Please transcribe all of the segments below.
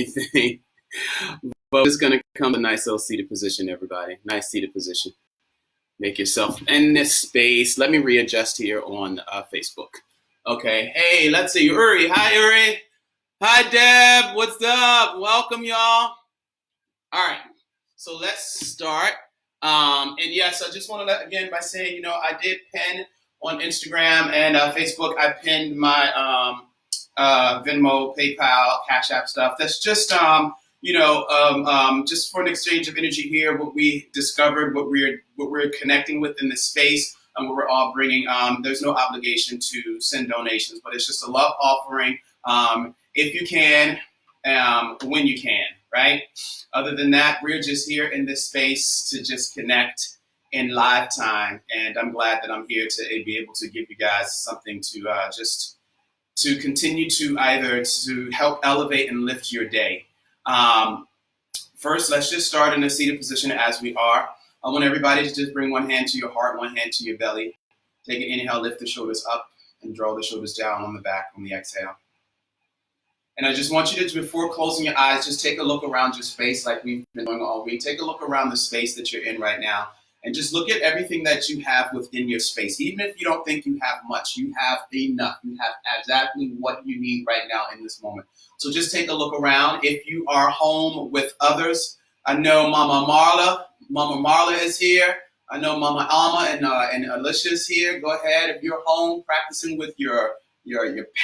anything. But it's going to come to a nice little seated position, everybody. Nice seated position. Make yourself in this space. Let me readjust here on Facebook. Okay. Hey, let's see. Uri. Hi, Uri. Hi, Deb. What's up? Welcome, y'all. All right. So let's start. And yes, I just want to again by saying, I did pin on Instagram and Facebook. I pinned my Venmo, PayPal, Cash App stuff. That's just just for an exchange of energy here. What we discovered, what we're connecting with in this space, and what we're all bringing. There's no obligation to send donations, but it's just a love offering. If you can, when you can, right? Other than that, we're just here in this space to just connect in live time, and I'm glad that I'm here to be able to give you guys something to just to continue to either to help elevate and lift your day. First, let's just start in a seated position as we are. I want everybody to just bring one hand to your heart, one hand to your belly. Take an inhale, lift the shoulders up, and draw the shoulders down on the back on the exhale. And I just want you to, before closing your eyes, just take a look around your space like we've been doing all week. Take a look around the space that you're in right now. And just look at everything that you have within your space. Even if you don't think you have much, you have enough. You have exactly what you need right now in this moment. So just take a look around. If you are home with others, I know Mama Marla is here. I know Mama Alma and Alicia is here. Go ahead. If you're home practicing with your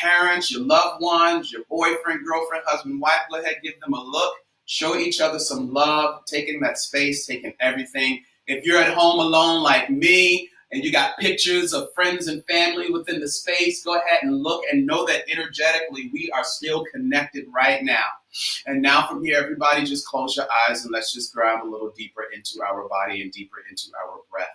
parents, your loved ones, your boyfriend, girlfriend, husband, wife, go ahead, give them a look. Show each other some love, taking that space, taking everything. If you're at home alone like me and you got pictures of friends and family within the space, go ahead and look and know that energetically we are still connected right now. And now from here, everybody just close your eyes and let's just ground a little deeper into our body and deeper into our breath.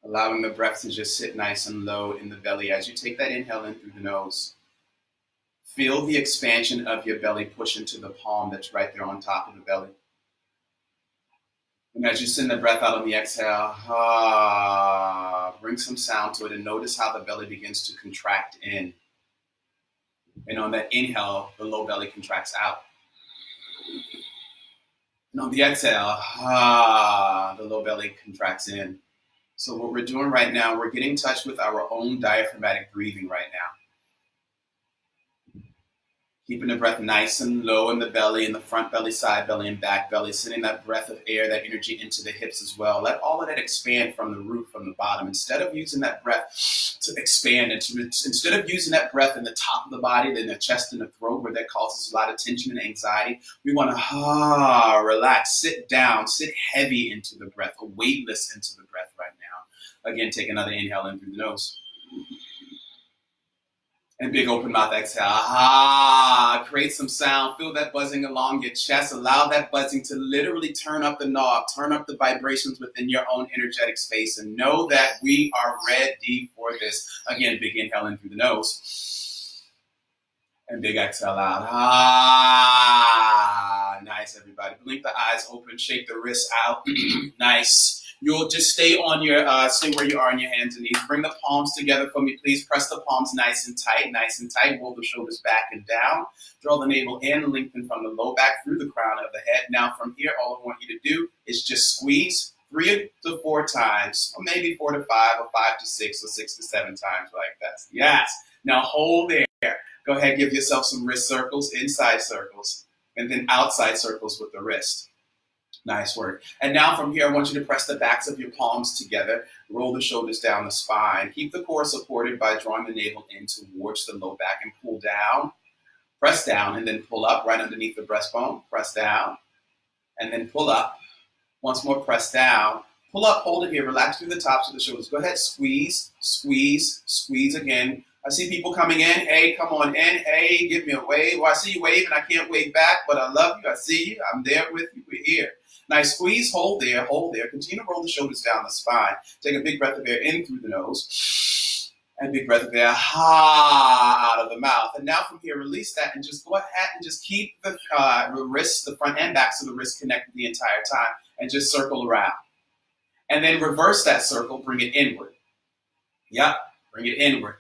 Allowing the breath to just sit nice and low in the belly as you take that inhale in through the nose. Feel the expansion of your belly push into the palm that's right there on top of the belly. And as you send the breath out on the exhale, bring some sound to it and notice how the belly begins to contract in. And on that inhale, the low belly contracts out. And on the exhale, the low belly contracts in. So what we're doing right now, we're getting in touch with our own diaphragmatic breathing right now. Keeping the breath nice and low in the belly, in the front belly, side belly, and back belly, sending that breath of air, that energy into the hips as well. Let all of that expand from the root, from the bottom. Instead of using that breath to expand, instead of using that breath in the top of the body, then the chest and the throat, where that causes a lot of tension and anxiety, we want to relax, sit down, sit heavy into the breath, weightless into the breath right now. Again, take another inhale in through the nose. And big open mouth exhale. Create some sound. Feel that buzzing along your chest. Allow that buzzing to literally turn up the knob, turn up the vibrations within your own energetic space. And know that we are ready for this. Again, big inhale in through the nose. And big exhale out. Nice, everybody. Blink the eyes open. Shake the wrists out. Nice. You'll just stay on your, stay where you are on your hands and knees. Bring the palms together for me, please. Press the palms nice and tight, nice and tight. Roll the shoulders back and down. Draw the navel in, lengthen from the low back through the crown of the head. Now from here, all I want you to do is just squeeze 3 to 4 times, or maybe 4 to 5, or 5 to 6, or 6 to 7 times like that. Yes. Now hold there. Go ahead, give yourself some wrist circles, inside circles, and then outside circles with the wrist. Nice work. And now from here, I want you to press the backs of your palms together. Roll the shoulders down the spine. Keep the core supported by drawing the navel in towards the low back and pull down. Press down and then pull up right underneath the breastbone. Press down and then pull up. Once more, press down. Pull up, hold it here. Relax through the tops of the shoulders. Go ahead, squeeze, squeeze, squeeze again. I see people coming in. Hey, come on in. Hey, give me a wave. Well, I see you waving. I can't wave back, but I love you. I see you. I'm there with you. We're here. Nice squeeze, hold there, hold there. Continue to roll the shoulders down the spine. Take a big breath of air in through the nose. And big breath of air, out of the mouth. And now from here, release that and just go ahead and just keep the wrists, the front and backs of the wrists connected the entire time. And just circle around. And then reverse that circle, bring it inward. Yep, bring it inward.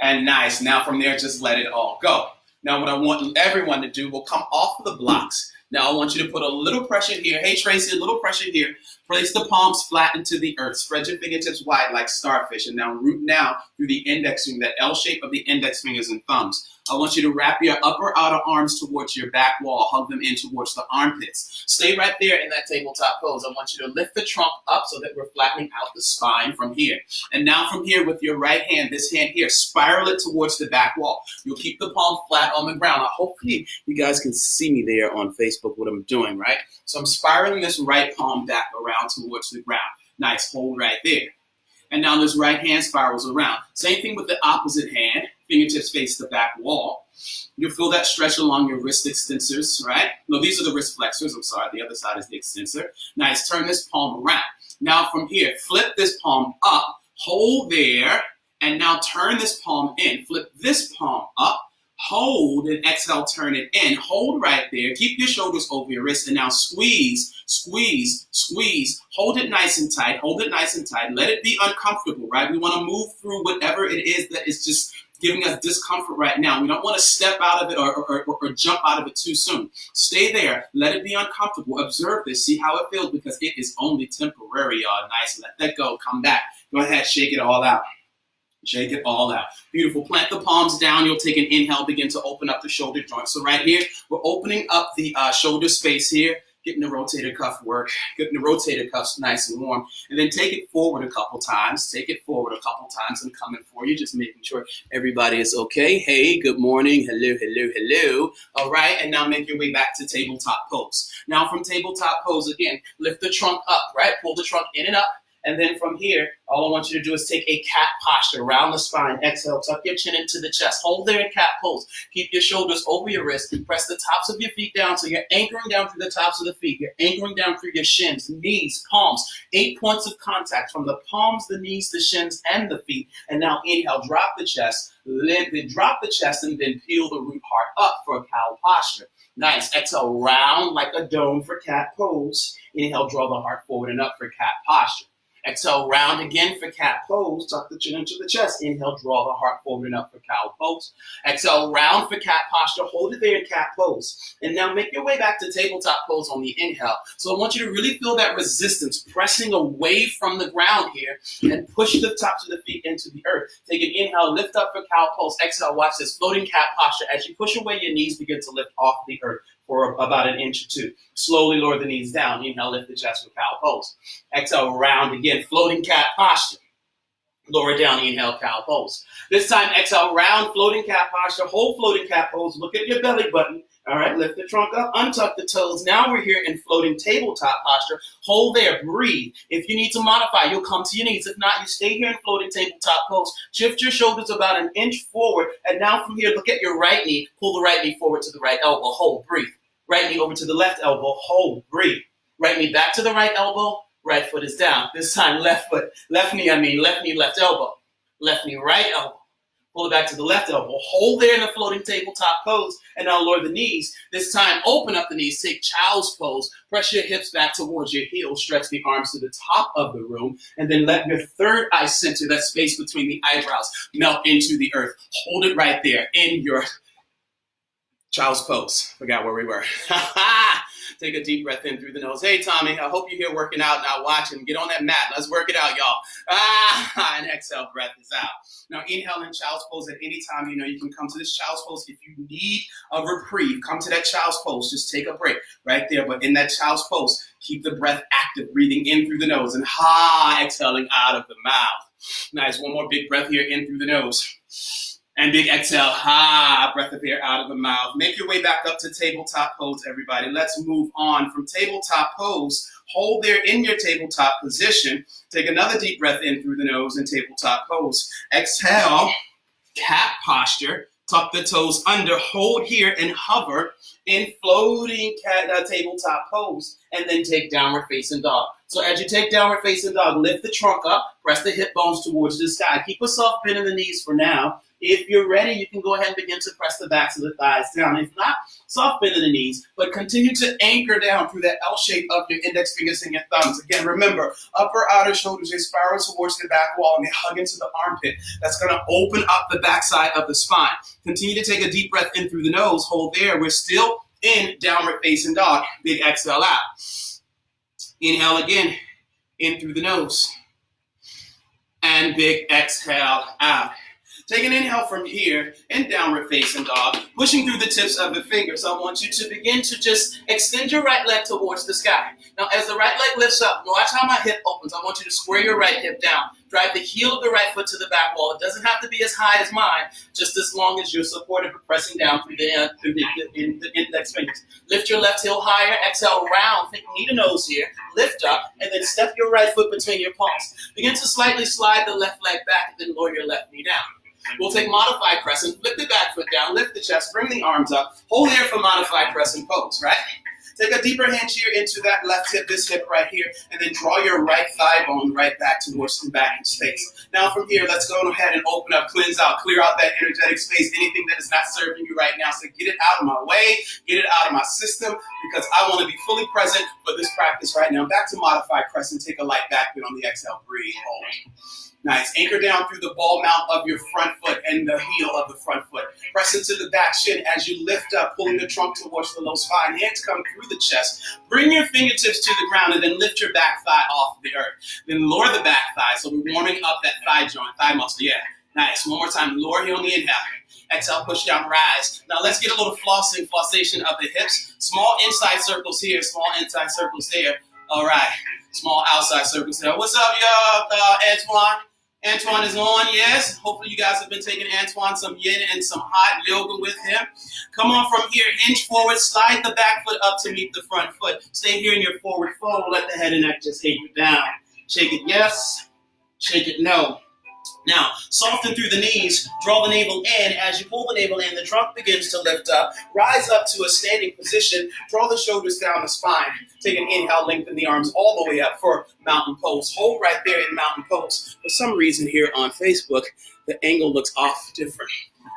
And nice. Now from there, just let it all go. Now what I want everyone to do, we'll come off of the blocks. Now I want you to put a little pressure here. Hey, Tracy, a little pressure here. Place the palms flat into the earth. Spread your fingertips wide like starfish. And now root down through the index finger, that L shape of the index fingers and thumbs. I want you to wrap your upper outer arms towards your back wall. Hug them in towards the armpits. Stay right there in that tabletop pose. I want you to lift the trunk up so that we're flattening out the spine from here. And now from here with your right hand, this hand here, spiral it towards the back wall. You'll keep the palm flat on the ground. Now, hopefully you guys can see me there on Facebook, what I'm doing, right? So I'm spiraling this right palm back around towards the ground. Nice, hold right there. And now this right hand spirals around. Same thing with the opposite hand. Fingertips face the back wall. You'll feel that stretch along your wrist extensors, right? No, these are the wrist flexors. I'm sorry, the other side is the extensor. Nice, turn this palm around. Now from here, flip this palm up, hold there, and now turn this palm in. Flip this palm up, hold, and exhale, turn it in. Hold right there. Keep your shoulders over your wrist, and now squeeze, squeeze, squeeze. Hold it nice and tight. Hold it nice and tight. Let it be uncomfortable, right? We want to move through whatever it is that is just giving us discomfort right now. We don't want to step out of it or jump out of it too soon. Stay there. Let it be uncomfortable. Observe this. See how it feels, because it is only temporary, y'all. Nice. Let that go. Come back. Go ahead. Shake it all out. Shake it all out. Beautiful. Plant the palms down. You'll take an inhale. Begin to open up the shoulder joint. So right here, we're opening up the shoulder space here. Getting the rotator cuff work, getting the rotator cuffs nice and warm, and then take it forward a couple times. Take it forward a couple times. I'm coming for you, just making sure everybody is okay. Hey, good morning. Hello, hello, hello. All right, and now make your way back to tabletop pose. Now from tabletop pose, again, lift the trunk up, right? Pull the trunk in and up. And then from here, all I want you to do is take a cat posture around the spine. Exhale, tuck your chin into the chest. Hold there in cat pose. Keep your shoulders over your wrist. Press the tops of your feet down so you're anchoring down through the tops of the feet. You're anchoring down through your shins, knees, palms. 8 points of contact from the palms, the knees, the shins, and the feet. And now inhale, drop the chest. Then drop the chest and then peel the root heart up for a cow posture. Nice. Exhale, round like a dome for cat pose. Inhale, draw the heart forward and up for cat posture. Exhale, round again for cat pose. Tuck the chin into the chest. Inhale, draw the heart forward and up for cow pose. Exhale, round for cat posture. Hold it there in cat pose. And now make your way back to tabletop pose on the inhale. So I want you to really feel that resistance pressing away from the ground here and push the tops of the feet into the earth. Take an inhale, lift up for cow pose. Exhale, watch this floating cat posture. As you push away, your knees begin to lift off the earth for about an inch or two. Slowly lower the knees down. Inhale, lift the chest for cow pose. Exhale, round again, floating cat posture. Lower down, inhale, cow pose. This time, exhale, round, floating cat posture. Hold floating cat pose. Look at your belly button. All right, lift the trunk up, untuck the toes. Now we're here in floating tabletop posture. Hold there, breathe. If you need to modify, you'll come to your knees. If not, you stay here in floating tabletop pose. Shift your shoulders about an inch forward. And now from here, look at your right knee. Pull the right knee forward to the right elbow. Hold, breathe. Right knee over to the left elbow. Hold, breathe. Right knee back to the right elbow. Right foot is down. This time, left foot. Left knee, left elbow. Left knee, right elbow. Pull it back to the left elbow. Hold there in the floating tabletop pose. And now lower the knees. This time, open up the knees. Take child's pose. Press your hips back towards your heels. Stretch the arms to the top of the room. And then let your third eye center, that space between the eyebrows, melt into the earth. Hold it right there in your child's pose. Forgot where we were. Take a deep breath in through the nose. Hey, Tommy, I hope you're here working out, not watching. Get on that mat. Let's work it out, y'all. And exhale, breath is out. Now, inhale in child's pose at any time. You can come to this child's pose. If you need a reprieve, come to that child's pose. Just take a break right there. But in that child's pose, keep the breath active, breathing in through the nose and exhaling out of the mouth. Nice. One more big breath here in through the nose. And big exhale, breath of air out of the mouth. Make your way back up to tabletop pose, everybody. Let's move on from tabletop pose. Hold there in your tabletop position. Take another deep breath in through the nose in tabletop pose. Exhale, cat posture. Tuck the toes under, hold here and hover in floating tabletop pose, and then take downward facing dog. So as you take downward facing dog, lift the trunk up, press the hip bones towards the sky. Keep a soft bend in the knees for now. If you're ready, you can go ahead and begin to press the backs of the thighs down. If not, soft bend in the knees, but continue to anchor down through that L shape of your index fingers and your thumbs. Again, remember, upper outer shoulders, they spiral towards the back wall and they hug into the armpit. That's going to open up the backside of the spine. Continue to take a deep breath in through the nose. Hold there. We're still in downward facing dog. Big exhale out. Inhale again, in through the nose. And big exhale out. Take an inhale from here in downward facing dog, pushing through the tips of the fingers. I want you to begin to just extend your right leg towards the sky. Now, as the right leg lifts up, watch how my hip opens. I want you to square your right hip down. Drive the heel of the right foot to the back wall. It doesn't have to be as high as mine, just as long as you're supported for pressing down through the index fingers. Lift your left heel higher. Exhale, round. Think knee to nose here. Lift up, and then step your right foot between your palms. Begin to slightly slide the left leg back, and then lower your left knee down. We'll take modified crescent, flip the back foot down, lift the chest, bring the arms up, hold there for modified crescent pose, right? Take a deeper hinge here into that left hip, this hip right here, and then draw your right thigh bone right back towards the back of space. Now from here, let's go ahead and open up, cleanse out, clear out that energetic space, anything that is not serving you right now. So get it out of my way, get it out of my system, because I want to be fully present for this practice right now. Back to modified crescent, take a light back bend on the exhale, breathe, hold. Nice. Anchor down through the ball mount of your front foot and the heel of the front foot. Press into the back shin as you lift up, pulling the trunk towards the low spine. Hands come through the chest. Bring your fingertips to the ground and then lift your back thigh off the earth. Then lower the back thigh. So we're warming up that thigh joint, thigh muscle. Yeah. Nice. One more time. Lower here on the inhale. Exhale, push down, rise. Now let's get a little flossation of the hips. Small inside circles here, small inside circles there. All right. Small outside circles there. What's up, y'all? Antoine? Antoine is on, yes. Hopefully you guys have been taking Antoine some yin and some hot yoga with him. Come on from here, hinge forward, slide the back foot up to meet the front foot. Stay here in your forward fold. Let the head and neck just take you down. Shake it yes, shake it no. Now, soften through the knees, draw the navel in. As you pull the navel in, the trunk begins to lift up. Rise up to a standing position. Draw the shoulders down the spine. Take an inhale, lengthen the arms all the way up for mountain pose. Hold right there in mountain pose. For some reason here on Facebook, the angle looks off different.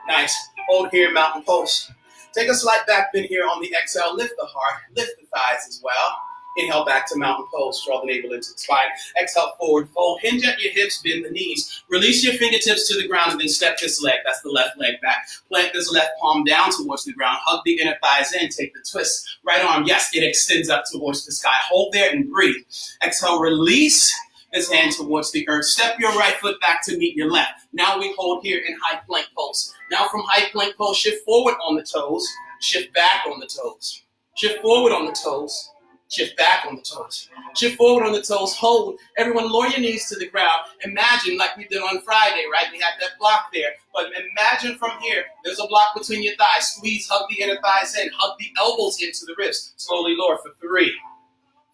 Nice. Hold here in mountain pose. Take a slight back bend here on the exhale. Lift the heart, lift the thighs as well. Inhale back to mountain pose, draw the navel into the spine. Exhale, forward fold, hinge at your hips, bend the knees. Release your fingertips to the ground and then step this leg, that's the left leg back. Plant this left palm down towards the ground. Hug the inner thighs in, take the twist. Right arm, yes, it extends up towards the sky. Hold there and breathe. Exhale, release this hand towards the earth. Step your right foot back to meet your left. Now we hold here in high plank pose. Now from high plank pose, shift forward on the toes, shift back on the toes. Shift forward on the toes. Shift back on the toes. Shift forward on the toes. Hold. Everyone lower your knees to the ground. Imagine like we did on Friday, right? We had that block there. But imagine from here, there's a block between your thighs. Squeeze, hug the inner thighs in. Hug the elbows into the ribs. Slowly lower for 3,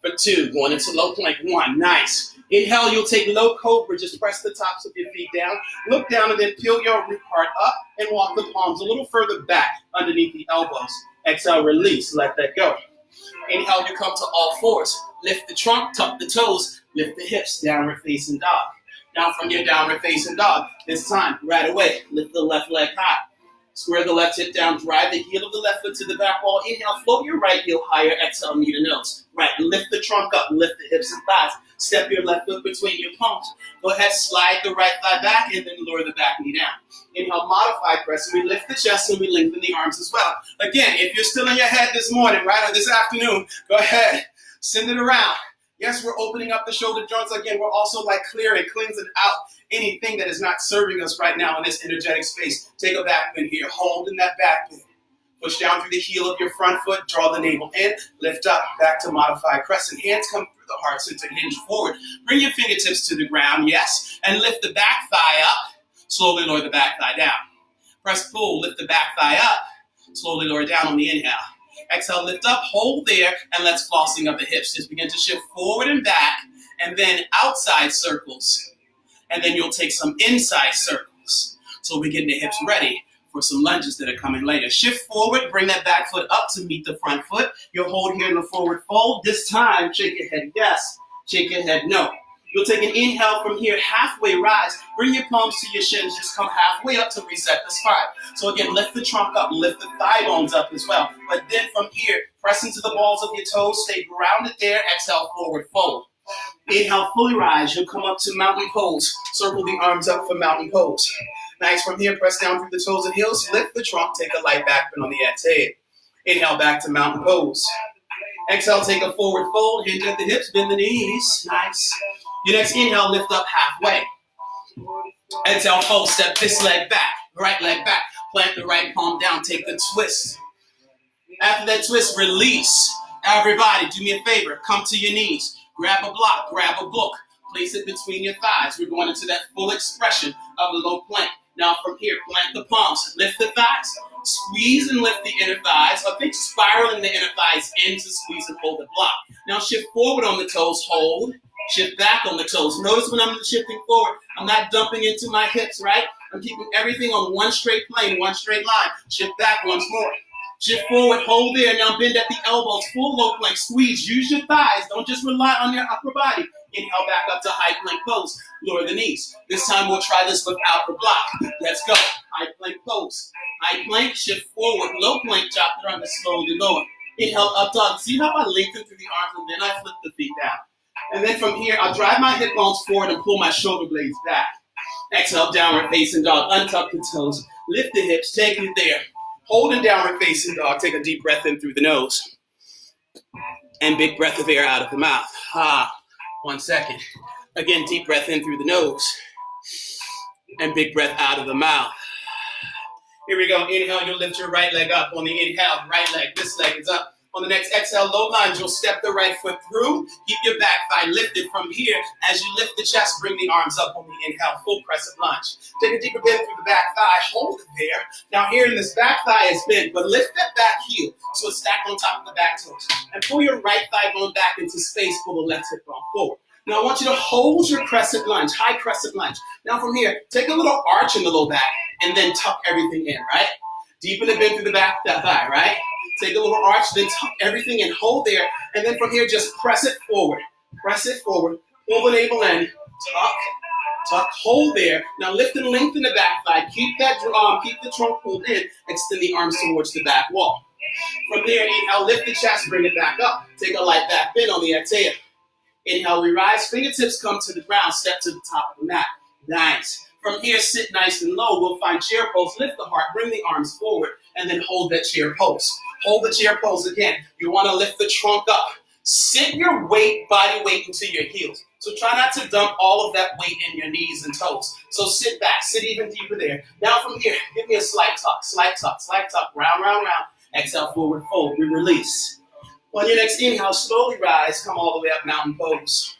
for 2. Going into low plank. 1. Nice. Inhale, you'll take low cobra. Just press the tops of your feet down. Look down and then peel your root part up and walk the palms a little further back underneath the elbows. Exhale, release. Let that go. Inhale, you come to all fours. Lift the trunk, tuck the toes, lift the hips, downward facing dog. Now from your downward facing dog, this time, right away, lift the left leg high. Square the left hip down, drive the heel of the left foot to the back wall. Inhale, float your right heel higher, exhale, knee to nose. Right, lift the trunk up, lift the hips and thighs. Step your left foot between your palms. Go ahead, slide the right thigh back and then lower the back knee down. Inhale, modify press. We lift the chest and we lengthen the arms as well. Again, if you're still in your head this morning, right, or this afternoon, go ahead, send it around. Yes, we're opening up the shoulder joints again. We're also like clearing, cleansing out anything that is not serving us right now in this energetic space. Take a back bend here. Hold in that back bend. Push down through the heel of your front foot. Draw the navel in. Lift up. Back to modified crescent. Hands come through the heart center. Hinge forward. Bring your fingertips to the ground. Yes. And lift the back thigh up. Slowly lower the back thigh down. Press pull. Lift the back thigh up. Slowly lower down on the inhale. Exhale, lift up, hold there, and let's flossing of the hips. Just begin to shift forward and back, and then outside circles. And then you'll take some inside circles. So we're getting the hips ready for some lunges that are coming later. Shift forward, bring that back foot up to meet the front foot. You'll hold here in the forward fold. This time, shake your head yes, shake your head no. You'll take an inhale from here, halfway rise. Bring your palms to your shins. Just come halfway up to reset the spine. So again, lift the trunk up, lift the thigh bones up as well. But then from here, press into the balls of your toes. Stay grounded there. Exhale, forward fold. Inhale, fully rise. You'll come up to mountain pose. Circle the arms up for mountain pose. Nice. From here, press down through the toes and heels. Lift the trunk. Take a light back bend on the exhale. Inhale, back to mountain pose. Exhale, take a forward fold. Hinge at the hips, bend the knees. Nice. Your next inhale, lift up halfway. Exhale, fold. Step this leg back. Right leg back. Plant the right palm down. Take the twist. After that twist, release. Everybody, do me a favor. Come to your knees. Grab a block. Grab a book. Place it between your thighs. We're going into that full expression of the low plank. Now from here, plant the palms. Lift the thighs. Squeeze and lift the inner thighs. I think spiraling the inner thighs in to squeeze and hold the block. Now shift forward on the toes. Hold. Shift back on the toes. Notice when I'm shifting forward, I'm not dumping into my hips, right? I'm keeping everything on one straight plane, one straight line. Shift back once more. Shift forward, hold there. Now bend at the elbows, full low plank. Squeeze, use your thighs. Don't just rely on your upper body. Inhale back up to high plank pose. Lower the knees. This time we'll try this without the block. Let's go. High plank pose. High plank, shift forward. Low plank, chaturanga, slowly lower. Inhale, up dog. See how I lengthen through the arms and then I flip the feet down. And then from here, I'll drive my hip bones forward and pull my shoulder blades back. Exhale, downward facing dog. Untuck the toes. Lift the hips. Take it there. Hold in downward facing dog. Take a deep breath in through the nose. And big breath of air out of the mouth. 1 second. Again, deep breath in through the nose. And big breath out of the mouth. Here we go. Inhale, you'll lift your right leg up. On the inhale, right leg. This leg is up. On the next exhale, low lunge, you'll step the right foot through. Keep your back thigh lifted from here. As you lift the chest, bring the arms up on the inhale, full crescent lunge. Take a deeper bend through the back thigh. Hold it there. Now here in this back thigh is bent, but lift that back heel so it's stacked on top of the back toes. And pull your right thigh bone back into space. Pull the left hip bone forward. Now I want you to hold your crescent lunge, high crescent lunge. Now from here, take a little arch in the low back and then tuck everything in, right? Deepen the bend through the back thigh, right? Take a little arch, then tuck everything in, hold there, and then from here, just press it forward. Press it forward, pull the navel in, tuck, hold there. Now lift and lengthen the back thigh. Keep the trunk pulled in, extend the arms towards the back wall. From there, inhale, lift the chest, bring it back up. Take a light back bend on the exhale. Inhale, we rise, fingertips come to the ground, step to the top of the mat. Nice. From here, sit nice and low. We'll find chair pose, lift the heart, bring the arms forward, and then hold that chair pose. Hold the chair pose again. You want to lift the trunk up. Sit your body weight into your heels. So try not to dump all of that weight in your knees and toes. So sit back, sit even deeper there. Now from here, give me a slight tuck, round, round, round. Exhale, forward fold, we release. On your next inhale, slowly rise, come all the way up, mountain pose.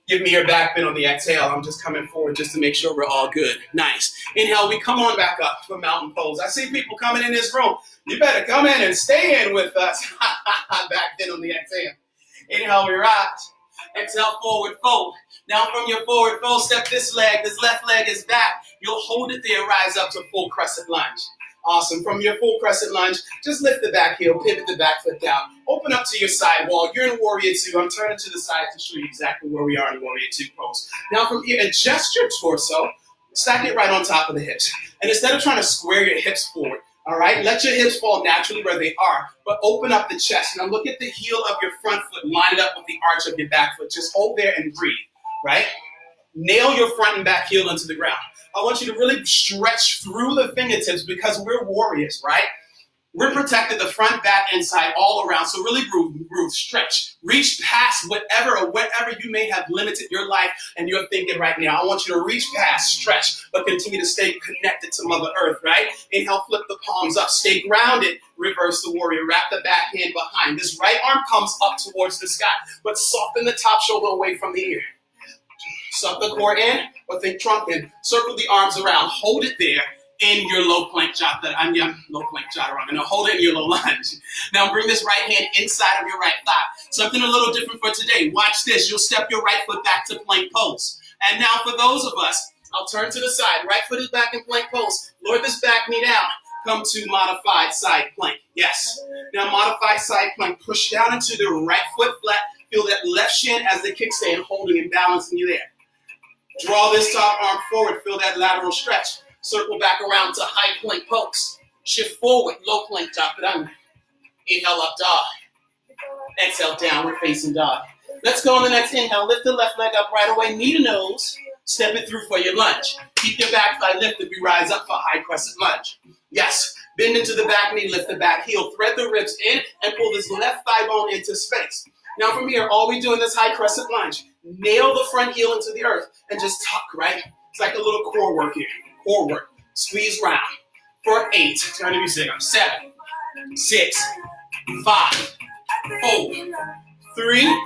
Give me your back bend on the exhale. I'm just coming forward just to make sure we're all good. Nice. Inhale, we come on back up for mountain pose. I see people coming in this room. You better come in and stay in with us. Back bend on the exhale. Inhale, we rise. Exhale, forward fold. Now from your forward fold, step this leg. This left leg is back. You'll hold it there, rise up to full crescent lunge. Awesome. From your full crescent lunge, just lift the back heel, pivot the back foot down. Open up to your side wall. You're in Warrior 2. I'm turning to the side to show you exactly where we are in Warrior 2 pose. Now from here, adjust your torso. Stack it right on top of the hips. And instead of trying to square your hips forward, all right, let your hips fall naturally where they are, but open up the chest. Now look at the heel of your front foot lined up with the arch of your back foot. Just hold there and breathe, right? Nail your front and back heel into the ground. I want you to really stretch through the fingertips because we're warriors, right? We're protected the front, back, and side all around. So really groove, stretch, reach past whatever or wherever you may have limited your life and you're thinking right now. I want you to reach past, stretch, but continue to stay connected to Mother Earth, right? Inhale, flip the palms up, stay grounded, reverse the warrior, wrap the back hand behind. This right arm comes up towards the sky, but soften the top shoulder away from the ear. Suck the core in, or think trunk in. Circle the arms around. Hold it there in your low plank chaturanga. Now hold it in your low lunge. Now bring this right hand inside of your right thigh. Something a little different for today. Watch this. You'll step your right foot back to plank pose. And now for those of us, I'll turn to the side. Right foot is back in plank pose. Lower this back knee down. Come to modified side plank. Yes. Now modified side plank. Push down into the right foot flat. Feel that left shin as the kickstand, holding and balancing you there. Draw this top arm forward. Feel that lateral stretch. Circle back around to high plank pose. Shift forward, low plank, chaturanga. Inhale, up dog. Exhale, downward facing dog. Let's go on the next inhale. Lift the left leg up right away, knee to nose. Step it through for your lunge. Keep your back thigh lifted. We rise up for high crescent lunge. Yes, bend into the back knee, lift the back heel. Thread the ribs in and pull this left thigh bone into space. Now from here, all we do in this high crescent lunge, nail the front heel into the earth and just tuck, right? It's like a little core work here. Core work. Squeeze round. For 8, turn to music. 7, 6, 5, 4, 3,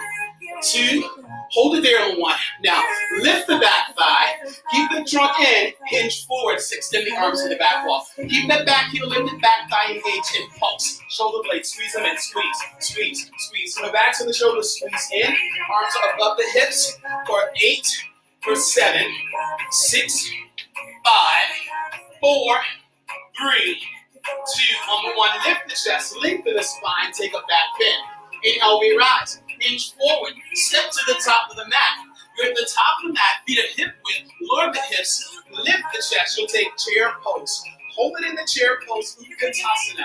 2, hold it there on 1. Now, lift the back thigh, keep the trunk in, hinge forward, extend the arms to the back wall. Keep that back heel lifted, back thigh engaged, and pulse. Shoulder blades, squeeze them in, squeeze, squeeze, squeeze. From the backs of the shoulders, squeeze in, arms are above the hips, for 8, for 7, 6, 5, 4, 3, 2, on the 1, lift the chest, lengthen the spine, take a back bend. Inhale, we rise. Hinge forward, step to the top of the mat. You're at the top of the mat, feet are hip width, lower the hips, lift the chest. You'll take chair pose. Hold it in the chair pose, Utkatasana.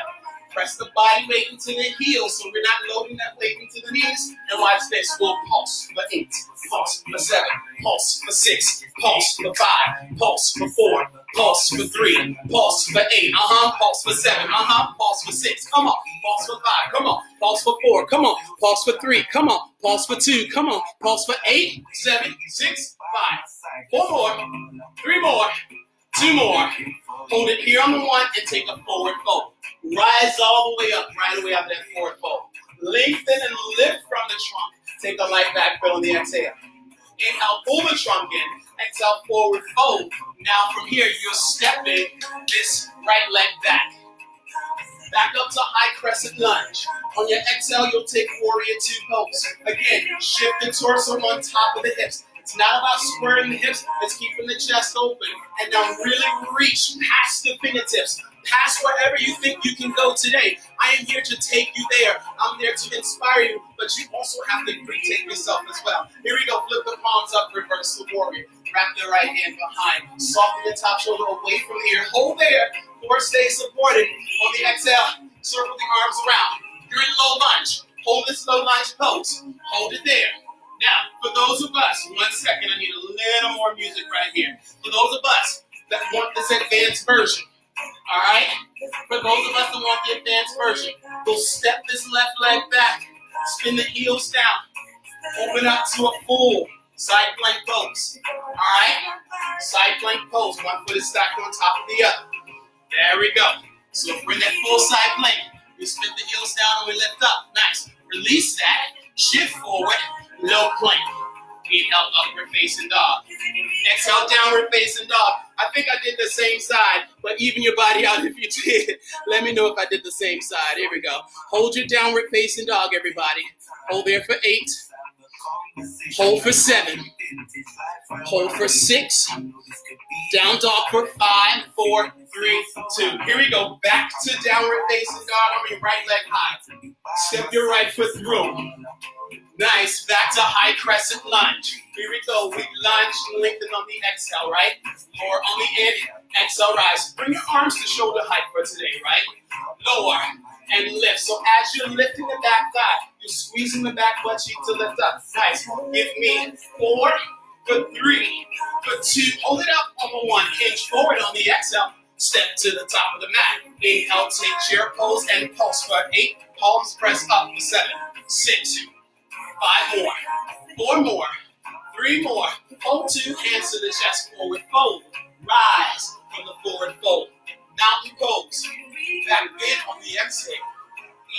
Press the body weight into the heels so we're not loading that weight into the knees. And watch this, we'll pulse for 8, pulse for 7, pulse for 6, pulse for 5, pulse for 4, pulse for 3, pulse for 8, pulse for 7, pulse for 6, come on, pulse for 5, come on, pulse for 4, come on, pulse for 3, come on, pulse for 2, come on, pulse for 8, 7, 6, 5, 4 more, 3 more, 2 more. Hold it here on the 1 and take a forward fold. Rise all the way up, right away up that forward fold. Lengthen and lift from the trunk. Take a light back bend on the exhale. Inhale, pull the trunk in. Exhale, forward fold. Now from here, you're stepping this right leg back. Back up to high crescent lunge. On your exhale, you'll take warrior 2 pose. Again, shift the torso on top of the hips. It's not about squaring the hips, it's keeping the chest open. And now really reach past the fingertips, past wherever you think you can go today. I am here to take you there. I'm there to inspire you, but you also have to retake yourself as well. Here we go, flip the palms up, reverse the warrior. Wrap the right hand behind. Soften the top shoulder away from the ear. Hold there, core stay supported. On the exhale, circle the arms around. You're in low lunge. Hold this low lunge pose. Hold it there. Now, for those of us, 1 second, I need a little more music right here. For those of us that want this advanced version, all right? For those of us that want the advanced version, we'll step this left leg back, spin the heels down, open up to a full side plank pose, all right? Side plank pose, 1 foot is stacked on top of the other. There we go. So if we're in that full side plank, we spin the heels down and we lift up. Nice. Release that, shift forward, low plank. Inhale, upward facing dog. Exhale, downward facing dog. I think I did the same side, but even your body out if you did. Let me know if I did the same side. Here we go. Hold your downward facing dog, everybody. Hold there for 8. Hold for 7. Hold for 6. Down dog for 5, 4, 3, 2. Here we go. Back to downward facing dog on your right leg high. Step your right foot through. Nice. Back to high crescent lunge. Here we go. We lunge and lengthen on the exhale, right? Lower on the in. Exhale, rise. Bring your arms to shoulder height for today, right? Lower and lift. So as you're lifting the back thigh, you're squeezing the back butt cheek to lift up. Nice. Give me 4, for 3, for 2. Hold it up on the 1. Hinge forward on the exhale. Step to the top of the mat. Inhale, take chair pose and pulse for 8. Palms press up for 7, 6, 5 more, 4 more, 3 more. Hold 2 hands to the chest, forward fold. Rise from the forward fold. Mountain pose. Back bend on the exhale.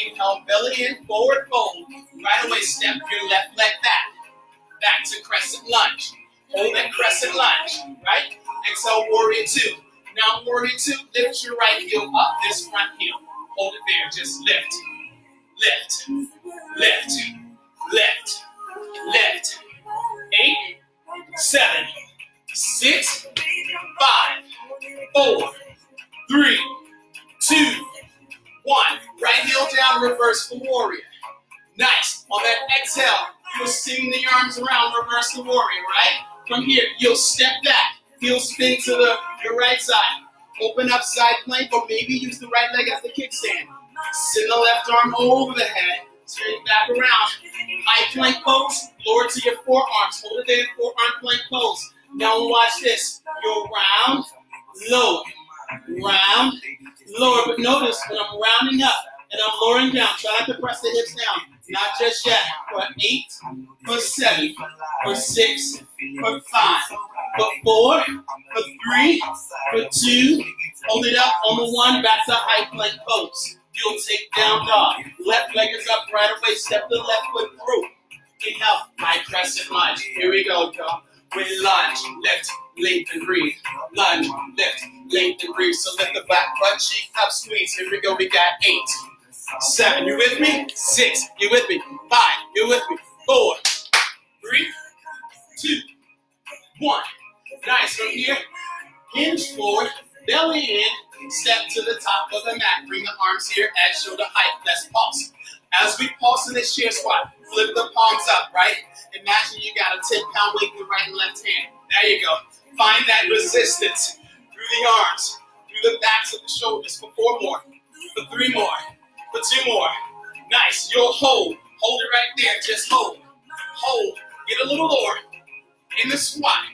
Inhale, belly in, forward fold. Right away, step your left leg back. Back to crescent lunge. Hold that crescent lunge, right? Exhale, warrior 2. Now, warrior 2, lift your right heel up, this front heel. Hold it there, just lift, lift, lift, lift, lift. 8, 7, 6, 5, 4, 3, 2, 1. Right heel down, reverse for warrior. Nice. On that exhale, You'll swing the arms around, reverse the warrior, right? From here, you'll step back. Heel spin to your right side. Open up side plank, or maybe use the right leg as the kickstand. Send the left arm over the head. Straight back around. High plank pose. Lower to your forearms. Hold it there, forearm plank pose. Now watch this. You'll round, lower. Round, lower. But notice when I'm rounding up and I'm lowering down, try not to press the hips down. Not just yet. For 8, for 7, for 6, for 5, for 4, for 3, for 2. Hold it up on the 1. Back to high plank pose. You'll take down dog. Left leg is up right away. Step the left foot through. Inhale, high crescent lunge. Here we go, y'all. We lunge, lift, lengthen, breathe. Lunge, lift, lengthen, breathe. So lift the back butt cheek up, squeeze. Here we go. We got 8, 7. You with me? 6. You with me? 5. You with me? 4, 3, 2, 1. Nice. From here, hinge forward, belly in, step to the top of the mat. Bring the arms here at shoulder height. Let's pulse. As we pulse in this chair squat, flip the palms up, right? Imagine you got a 10-pound weight in your right and left hand. There you go. Find that resistance through the arms, through the backs of the shoulders for 4 more, for 3 more, for 2 more. Nice. You'll hold. Hold it right there. Just hold. Hold. Get a little lower in the squat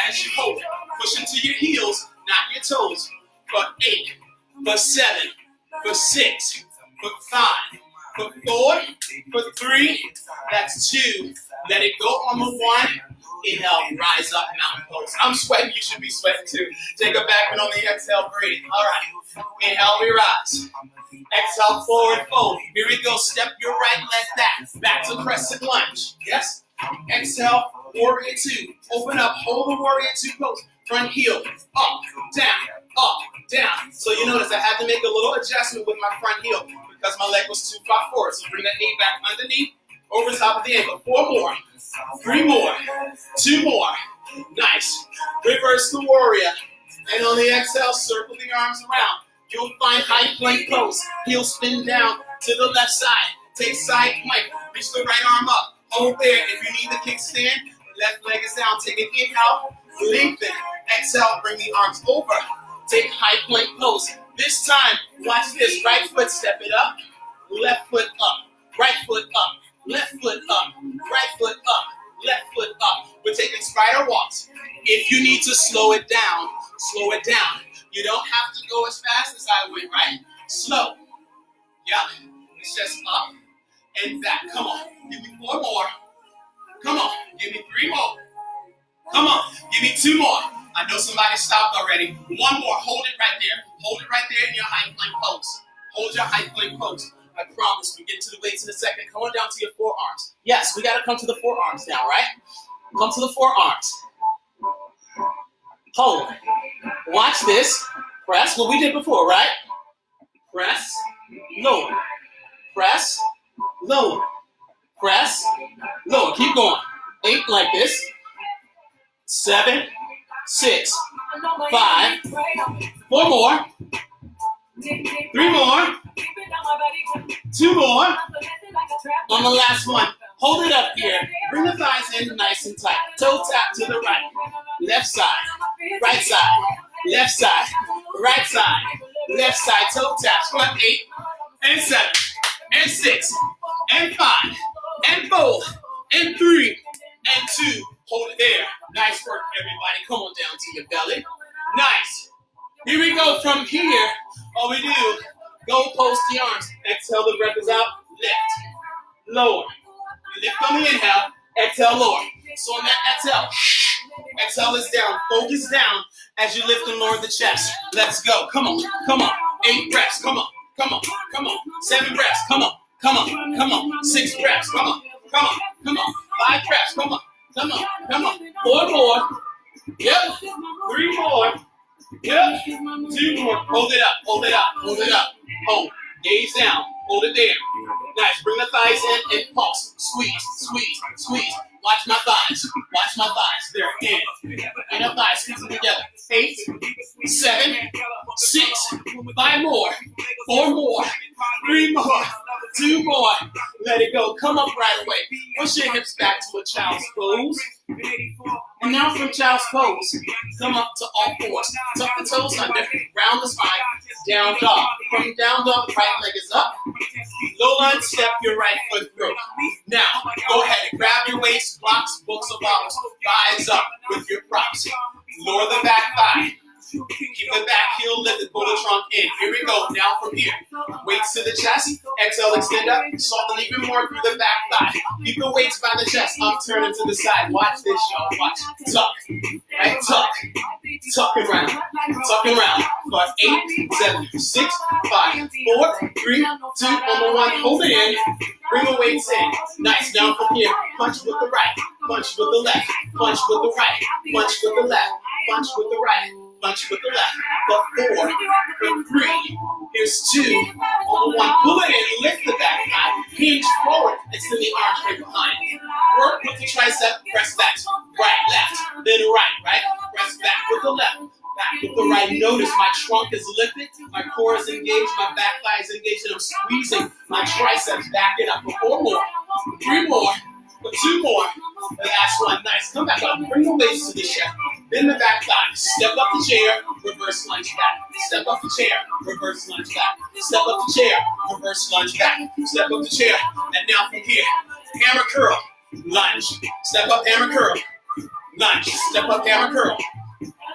as you hold it. Push into your heels, not your toes. For 8, for 7, for 6, for 5, for 4, for 3. That's 2. Let it go on the 1. Inhale, rise up, mountain pose. I'm sweating. You should be sweating too. Take a back and on the exhale, breathe. All right. Inhale, we rise. Exhale, forward fold. Here we go. Step your right leg back. Back to crescent lunge. Yes. Exhale, warrior 2. Open up. Hold the warrior 2 pose. Front heel. Up, down, up, down. So you notice I had to make a little adjustment with my front heel because my leg was too far forward. So bring that knee back underneath, over top of the ankle. 4 more. 3 more. 2 more. Nice. Reverse the warrior. And on the exhale, circle the arms around. You'll find high plank pose. Heel spin down to the left side. Take side plank. Reach the right arm up. Hold there. If you need the kickstand, left leg is down. Take an inhale. Lengthen. Exhale. Bring the arms over. Take high plank pose. This time, watch this. Right foot, step it up. Left foot up. Right foot up. Left foot up. Right foot up. Left foot up. We're taking spider walks. If you need to slow it down, slow it down. You don't have to go as fast as I went, right? Slow. Yeah. It's just up and back. Come on. Give me 4 more. Come on. Give me 3 more. Come on. Give me 2 more. I know somebody stopped already. 1 more. Hold it right there. Hold it right there in your high plank pose. Hold your high plank pose. I promise we get to the weights in a second. Come on down to your forearms. Yes, we got to come to the forearms now, right? Come to the forearms. Hold. Watch this. Press what we did before, right? Press, lower. Press, lower. Press, lower. Keep going. 8 like this. 7, 6, 5. 4 more. 3 more. 2 more. On the last one. Hold it up here. Bring the thighs in nice and tight. Toe tap to the right. Left side. Right side. Left side. Right side. Left side. Toe taps. Front 8 and 7 and 6 and 5 and 4 and 3 and 2. Hold it there. Nice work, everybody. Come on down to your belly. Nice. Here we go. From here, all we do, go post the arms. Exhale, the breath is out. Lift. Lower. Lift on the inhale. Exhale, lower. So on that exhale is down. Focus down as you lift and lower the chest. Let's go. Come on. Come on. 8 breaths. Come on. Come on. Come on. 7 breaths. Come on. Come on. Come on. 6 breaths. Come on. Come on. Come on. 5 breaths. Come on. Come on. Come on. 4 more. Yep. 3 more. Yep. 2 more. Hold it up. Hold it up. Hold it up. Hold. Gaze down. Hold it there. Nice. Bring the thighs in and pulse. Squeeze. Squeeze. Squeeze. Watch my thighs. Watch my thighs. They're in. And the thighs squeezing together. 8, 7, 6, 5 more. 4 more. 3 more. 2 more. Let it go. Come up right away. Push your hips back to a child's pose. And now from child's pose, come up to all fours. Tuck the toes under, round the spine, down dog. From down dog, the right leg is up. Low lunge, step your right foot through. Now, go ahead and grab your weights, blocks, books, or bottles. Thighs up with your props. Lower the back thigh. Keep the back heel lifted, pull the trunk in. Here we go. Now from here, weights to the chest. Exhale, extend up. Soften even more through the back thigh. Keep the weights by the chest. Up, turn it to the side. Watch this, y'all. Watch. Tuck. Right? Tuck. Tuck and round. Tuck and round. For 8, 7, 6, 5, 4, 3, 2, 1. Hold it in. Bring the weights in. Nice. Down from here. Punch with the right. Punch with the left. Punch with the right. Punch with the left. Punch with the right. Punch with the left. For 4, for 3. Here's 2. On the 1. Pull it in. Lift the back thigh. Hinge forward. Extend the arms right behind. Work with the tricep. Press back. Right, left. Then right, right. Press back with the left. Back with the right. Notice my trunk is lifted. My core is engaged. My back thigh is engaged. And I'm squeezing my triceps back it up. For 4 more. 3 more. For 2 more. The last one. Nice. Come back up. Bring the weights to the chest. Bend the back thigh. Step up the chair. Reverse lunge back. Step up the chair. Reverse lunge back. Step up the chair. Reverse lunge back. Step up the chair. And now from here, hammer curl. Lunge. Step up, hammer curl. Lunge. Step up, hammer curl.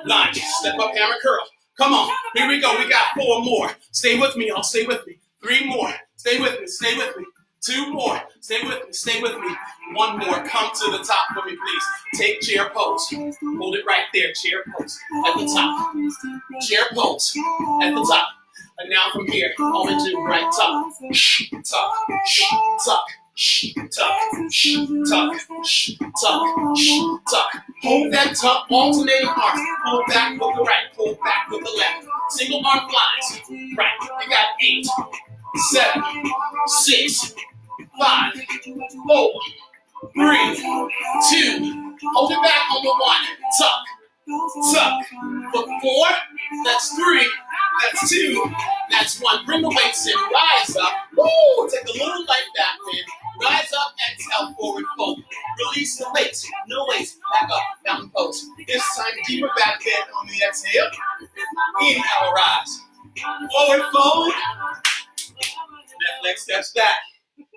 Lunge. Step up, hammer curl. Come on. Here we go. We got 4 more. Stay with me, y'all. Stay with me. 3 more. Stay with me. Stay with me. 2 more. Stay with me. Stay with me. 1 more. Come to the top for me, please. Take chair pose. Hold it right there. Chair pose at the top. Chair pose at the top. And now from here, all into right tuck, tuck, tuck, tuck, tuck, tuck, tuck. Hold that tuck, alternating arms. Pull back with the right, pull back with the left. Single arm flies. Right. You got 8, 7, 6, 5, 4, 3, 2. Hold it back on the 1. Tuck, tuck. For 4, that's 3, that's 2, that's 1. Bring the weights in, rise up. Woo! Take a little light back, man. Rise up, exhale, forward fold. Release the weights, no weights. Back up, down pose. This time, deeper back bend on the exhale. Inhale, rise. Forward fold. Left leg steps back.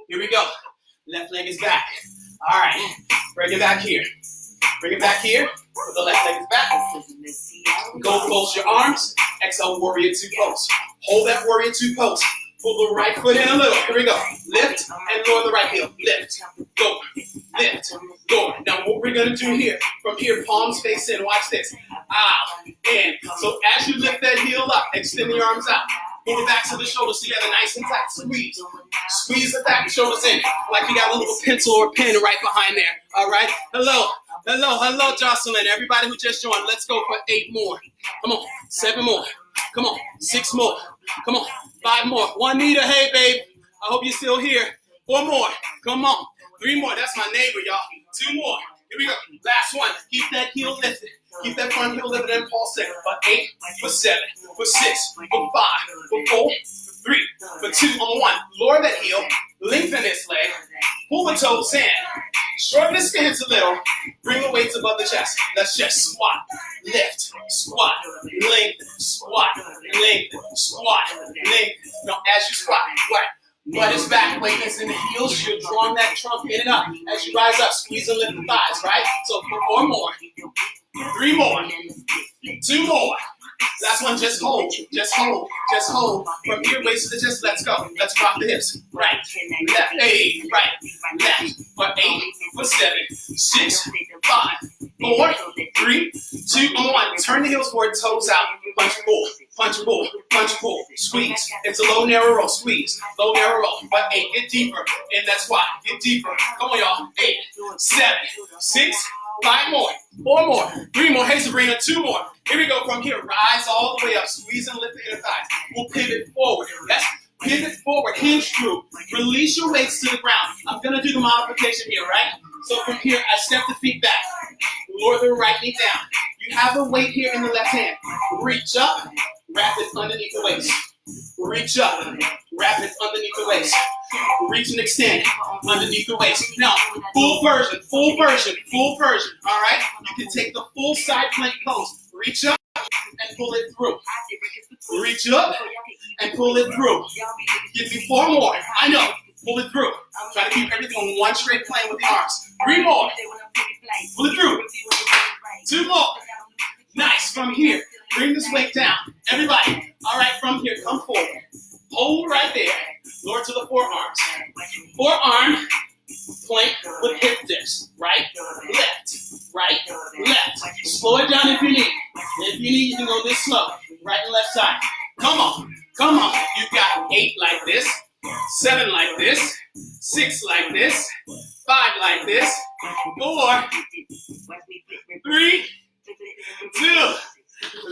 Here we go. Left leg is back. All right. Bring it back here. Bring it back here. The left leg is back. Go close your arms. Exhale, warrior 2 pose. Hold that warrior 2 pose. Pull the right foot in a little. Here we go. Lift and lower the right heel. Lift. Go. Lift. Go. Now what we're going to do here, from here, palms face in. Watch this. Out. In. So as you lift that heel up, extend the arms out. Pull the backs of the shoulders together, nice and tight. Squeeze. Squeeze the back shoulders in. Like you got a little pencil or pen right behind there. All right? Hello. Hello. Hello, Jocelyn. Everybody who just joined, let's go for 8 more. Come on. 7 more. Come on. 6 more. Come on. 5 more. Juanita, hey, babe. I hope you're still here. 4 more. Come on. 3 more. That's my neighbor, y'all. 2 more. Here we go. Last one. Keep that heel lifted. Keep that front heel lifted and pulse it. For 8, for 7, for 6, for 5, for 4, for 3, for 2, on 1. Lower that heel. Lengthen this leg. Pull the toes in. Shorten the stance a little. Bring the weights above the chest. Let's just squat, lift, squat, lengthen, squat, lengthen, squat, lengthen. Now, as you squat, right. Butt is back, weight is in the heels. You're drawing that trunk in and up. As you rise up, squeeze and lift the thighs, right? So for 4 more, 3 more, 2 more. Last one, just hold, just hold, just hold. From here, waist to the chest, let's go. Let's rock the hips. Right, left, hey, right, left. For 8, for 7, 6, 5, 4, 3, 2, on 1. Turn the heels forward, toes out. Punch, pull, punch, pull, punch, pull. Squeeze. It's a low, narrow roll. Squeeze. Low, narrow roll. But 8, get deeper. In that squat, get deeper. Come on, y'all. 8, 7, 6, 5 more, 4 more, 3 more. Hey, Sabrina, 2 more. Here we go. From here, rise all the way up. Squeeze and lift the inner thighs. We'll pivot forward. Let's pivot forward. Hinge through. Release your weights to the ground. I'm going to do the modification here, right? So from here, I step the feet back. Lower the right knee down. You have the weight here in the left hand. Reach up. Wrap it underneath the waist. Reach up. Wrap it underneath the waist. Reach and extend underneath the waist. Now, full version, full version, full version. All right? You can take the full side plank pose. Reach up and pull it through. Reach up and pull it through. Give me 4 more. I know. Pull it through. Try to keep everything on one straight plane with the arms. 3 more. Pull it through. 2 more. Nice. From here, bring this weight down. Everybody. All right, from here, come forward. Hold right there. Lower to the forearms. Forearm plank with hip dips. Right, left, right, left. Slow it down if you need. If you need, you can go this slow. Right and left side. Come on, come on. You got 8 like this, 7 like this, 6 like this, 5 like this, 4, 3, 2.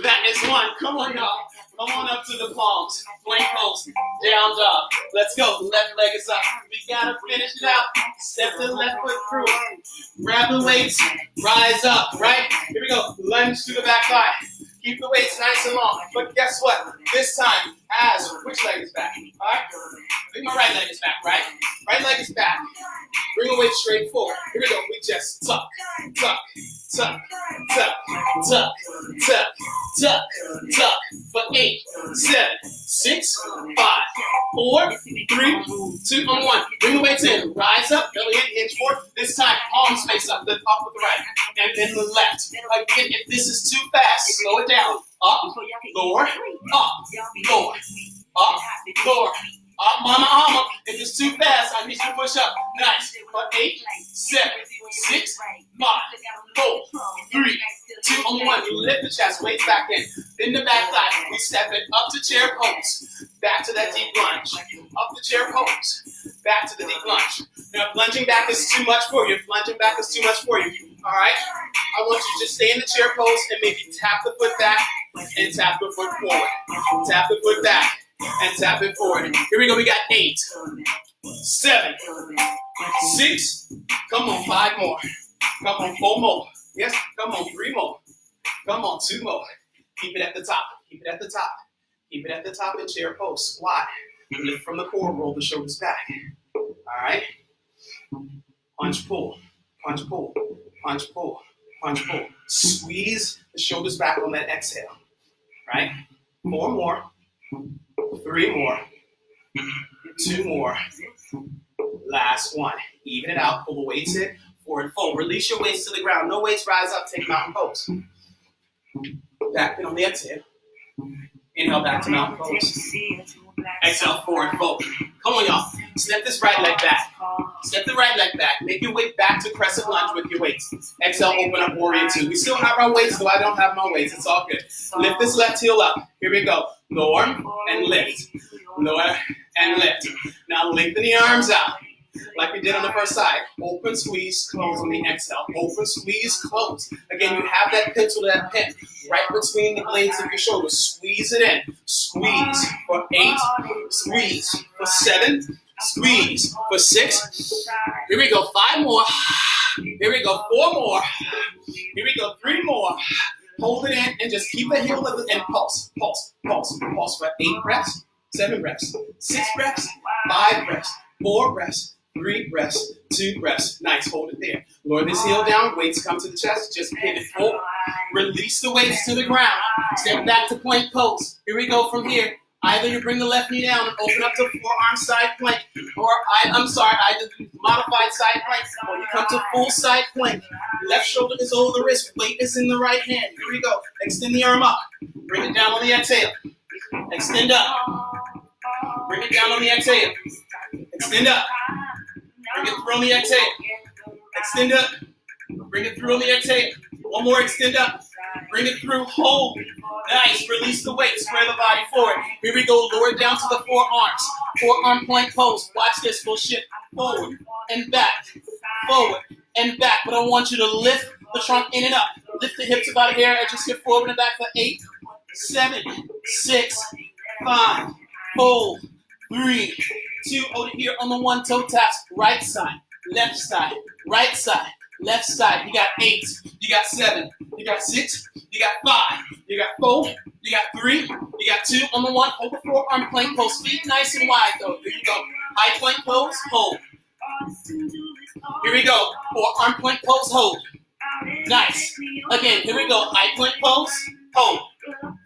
That is 1. Come on, y'all. Come on up to the palms. Plank pose. Down dog. Let's go. Left leg is up. We gotta finish it out. Step the left foot through. Grab the weights. Rise up. Right? Here we go. Lunge to the back thigh. Keep the weights nice and long. But guess what? This time, as which leg is back? All right? I think my right leg is back, right? Right leg is back. Bring the weight straight forward. Here we go. We just tuck, tuck, tuck, tuck, tuck, tuck, tuck, tuck. For 8, 7, 6, 5, 4, 3, 2, 1. Bring the weights in. Rise up. Belly in. Hinge forward. This time, palms face up. Lift up with the right. And then the left. Again, if this is too fast, slow it down. Up, lower, up, lower, up, lower. Up, mama. If it's too fast, I need you to push up. Nice. For 8, 7, 6, 5, 4, 3, 2, 1. You lift the chest, weights back in. Bend the back thigh. We step it up to chair pose. Back to that deep lunge. Up to chair pose. Back to the deep lunge. Now, if lunging back is too much for you, if lunging back is too much for you, all right? I want you to just stay in the chair pose and maybe tap the foot back and tap the foot forward. Tap the foot back and tap it forward. Here we go. We got 8, 7, 6. Come on, 5 more. Come on, 4 more. Yes, come on, 3 more. Come on, 2 more. Keep it at the top. Keep it at the top. Keep it at the top in chair pose. Squat. Lift from the core. Roll the shoulders back. All right. Punch, pull. Punch, pull. Punch, pull. Punch, pull. Squeeze the shoulders back on that exhale. Right? 4 more. 3 more. 2 more. Last 1. Even it out. Pull the weights in. Forward fold. Release your weights to the ground. No weights. Rise up. Take mountain pose. Back in on the exhale. Inhale back to mountain pose. Exhale, forward fold. Come on, y'all. Step this right leg back. Step the right leg back. Make your way back to crescent lunge with your weights. Exhale, open up warrior 2. We still have our weights, though I don't have my weights. It's all good. Lift this left heel up. Here we go. Lower and lift. Lower and lift. Now lengthen the arms out. Like we did on the first side. Open, squeeze, close on the exhale. Open, squeeze, close. Again, you have that pencil, that pen right between the blades of your shoulders. Squeeze it in. Squeeze for 8. Squeeze for 7. Squeeze for 6. Here we go. 5 more. Here we go. 4 more. Here we go. 3 more. Hold it in and just keep the heel lifted and pulse, pulse, pulse, pulse for 8 breaths, 7 breaths, 6 breaths, 5 breaths, 4 breaths, 3 breaths, 2 breaths. Nice, hold it there. Lower this heel down, weights come to the chest, just pivot forward. Release the weights to the ground. Step back to plank pose. Here we go from here. Either you bring the left knee down and open up to forearm side plank, or either modified side plank, or you come to full side plank. Left shoulder is over the wrist, weight is in the right hand. Here we go. Extend the arm up. Bring it down on the exhale. Extend up. Bring it down on the exhale. Extend up. Bring it through on the exhale. Extend up. Bring it through on the exhale. 1 more, extend up. Bring it through, hold. Nice, release the weight, square the body forward. Here we go, lower it down to the forearms. Forearm plank pose. Watch this, we'll shift forward and back, forward and back. But I want you to lift the trunk in and up. Lift the hips about a hair, edges here forward and back for 8, 7, 6, 5, 4, 3, 2. Hold it here on the 1 toe taps. Right side, left side, right side, left side. You got 8, you got 7, you got 6, you got 5, you got 4, you got 3, you got 2 on the 1. Hold the forearm plank pose. Feet nice and wide though. There you go. High plank pose, hold. Here we go. Forearm plank pose, hold. Nice. Again, here we go. High plank pose, hold.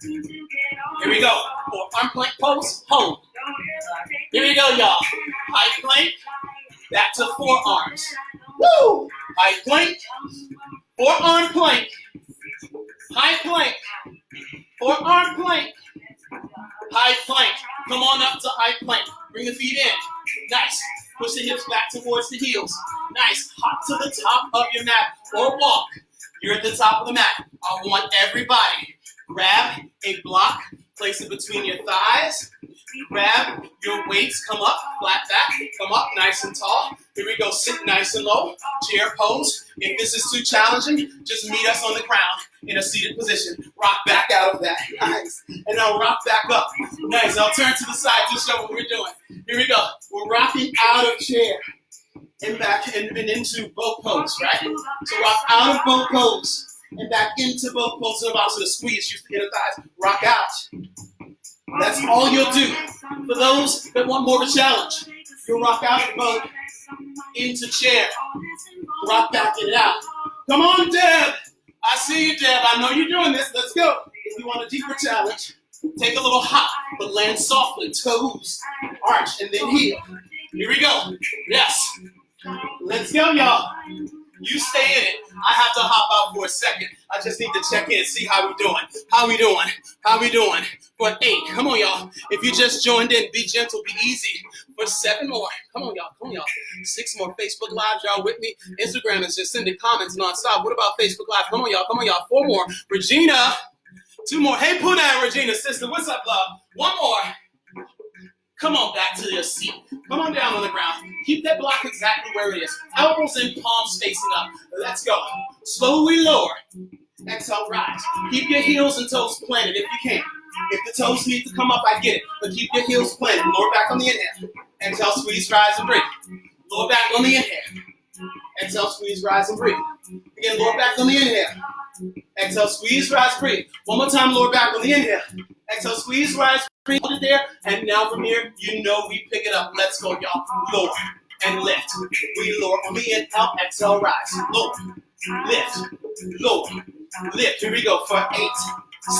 Here we go. Forearm plank pose, hold. Here we go, y'all. High plank, back to forearms. Woo! High plank, forearm plank, high plank, forearm plank, high plank. Come on up to high plank. Bring the feet in. Nice. Push the hips back towards the heels. Nice. Hop to the top of your mat or walk. You're at the top of the mat. I want everybody. Grab a block, place it between your thighs. Grab your weights, come up, flat back, come up nice and tall. Here we go, sit nice and low, chair pose. If this is too challenging, just meet us on the ground in a seated position. Rock back out of that, nice. And now rock back up, nice. I'll turn to the side to show what we're doing. Here we go, we're rocking out of chair and back and into boat pose, right? So rock out of boat pose and back into boat pose. So about to squeeze, use the inner thighs, rock out. That's all you'll do. For those that want more of a challenge, you'll rock out of boat, into chair, rock back it out. Come on, Deb. I see you, Deb. I know you're doing this. Let's go. If you want a deeper challenge, take a little hop, but land softly. Toes, arch, and then heel. Here we go. Yes. Let's go, y'all. You stay in it. I have to hop out for a second. I just need to check in, see how we doing. How we doing? How we doing? For 8. Come on, y'all. If you just joined in, be gentle, be easy. For 7 more. Come on, y'all. Come on, y'all. 6 more. Facebook Live, y'all with me. Instagram is just sending comments nonstop. What about Facebook Live? Come on, y'all. Come on, y'all. 4 more. Regina. 2 more. Hey, Puna and Regina, sister. What's up, love? 1 more. Come on back to your seat. Come on down on the ground. Keep that block exactly where it is. Elbows and palms facing up. Let's go. Slowly lower. Exhale, rise. Keep your heels and toes planted if you can. If the toes need to come up, I get it. But keep your heels planted. Lower back on the inhale. Exhale, squeeze, rise, and breathe. Lower back on the inhale. Exhale, squeeze, rise, and breathe. Again, lower back on the inhale. Exhale, squeeze, rise, breathe. One more time, lower back on the inhale. Exhale, squeeze, rise, breathe. Hold it there. And now from here, you know we pick it up. Let's go, y'all. Lower and lift. We lower on the inhale. Exhale, rise. Lower. Lift. Lower. Lift. Here we go for 8,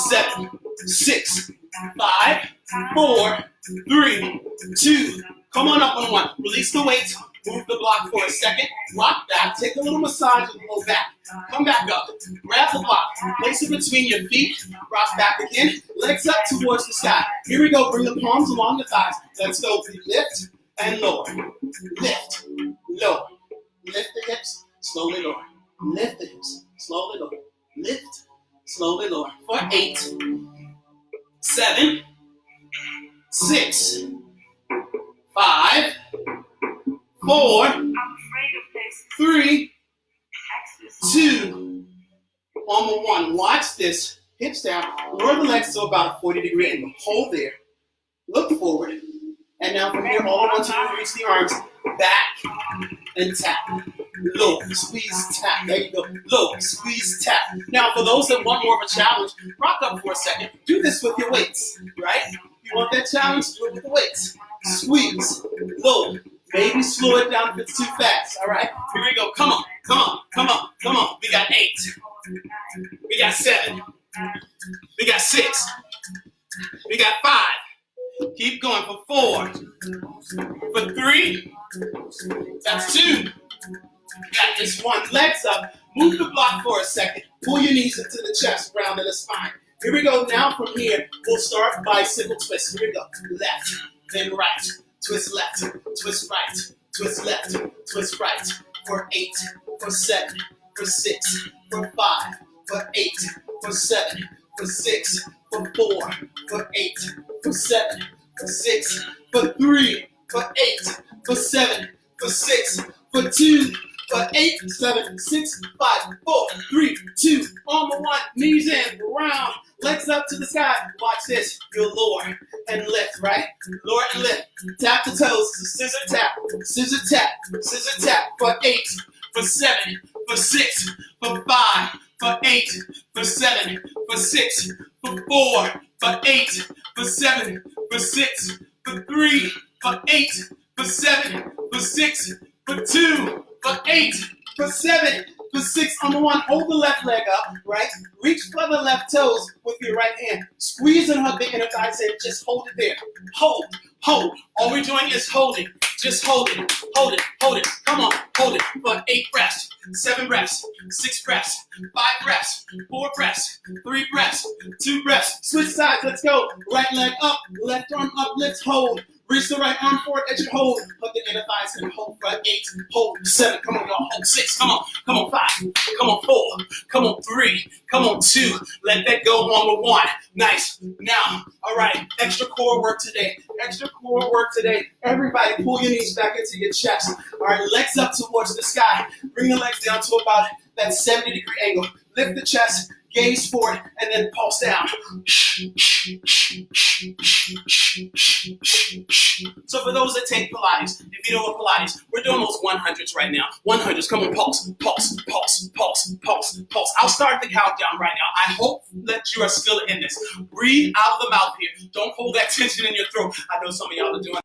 7, 6, 5, 4, 3, 2. Come on up on 1. Release the weight. Move the block for a second. Rock back. Take a little massage with the low back. Come back up. Grab the block. Place it between your feet. Rock back again. Legs up towards the sky. Here we go. Bring the palms along the thighs. Let's go. Lift and lower. Lift. Lower. Lift the hips. Slowly lower. Lift the hips. Slowly lower. Lift. Slowly lower. For 8, 7, 6, 5, 4, 3, 2, on 1. Watch this. Hips down. Lower the legs to about a 40-degree angle. Hold there. Look forward. And now from here, all I want you to reach the arms back and tap. Lower, squeeze, tap. There you go. Lower, squeeze, tap. Now, for those that want more of a challenge, rock up for a second. Do this with your weights, right? If you want that challenge, do it with the weights. Squeeze, lower. Maybe slow it down if it's too fast, all right? Here we go. Come on, come on, come on, come on. We got 8. We got 7. We got 6. We got 5. Keep going for 4. For 3. That's 2. Got this 1. Legs up. Move the block for a second. Pull your knees into the chest, round in the spine. Here we go. Now from here, we'll start bicycle twist. Here we go. Left, then right. Twist left, twist right, twist left, twist right. For 8, for 7, for 6, for 5, for 8, for 7, for 6, for 4, for 8, for 7, for 6, for 3, for 8, for 7, for 6, for 2, for 8, 7, 6, 5, 4, 3, 2, on the 1, knees in, round, legs up to the sky. Watch this. You'll lower and lift, right? Lower and lift. Tap the toes. Scissor tap. Scissor tap. Scissor tap. For 8, for 7, for 6, for 5, for 8, for 7, for 6, for 4, for 8, for 7, for 6, for 3, for 8, for 7, for 6, for 2, for 8, for 7, for 6 on the 1. Hold the left leg up, right? Reach for the left toes with your right hand. Squeeze in her big inner thighs and just hold it there. Hold, hold. All we're doing is holding. Just hold it, hold it, hold it. Come on, hold it for 8 breaths, 7 breaths, 6 breaths, 5 breaths, 4 breaths, 3 breaths, 2 breaths. Switch sides, let's go. Right leg up, left arm up, let's hold. Reach the right arm forward as you hold. Put the inner thighs and hold for 8, hold 7, come on y'all, hold 6, come on 5, come on 4, come on 3, come on 2. Let that go on with 1. Nice. Now, all right, extra core work today. Extra core work today. Everybody pull your knees back into your chest. All right, legs up towards the sky. Bring the legs down to about that 70-degree angle. Lift the chest, gaze forward, and then pulse down. So for those that take Pilates, if you know what Pilates, we're doing those 100s right now. 100s, come on, pulse, pulse, pulse, pulse, pulse, pulse. I'll start the countdown right now. I hope that you are still in this. Breathe out of the mouth here. Don't hold that tension in your throat. I know some of y'all are doing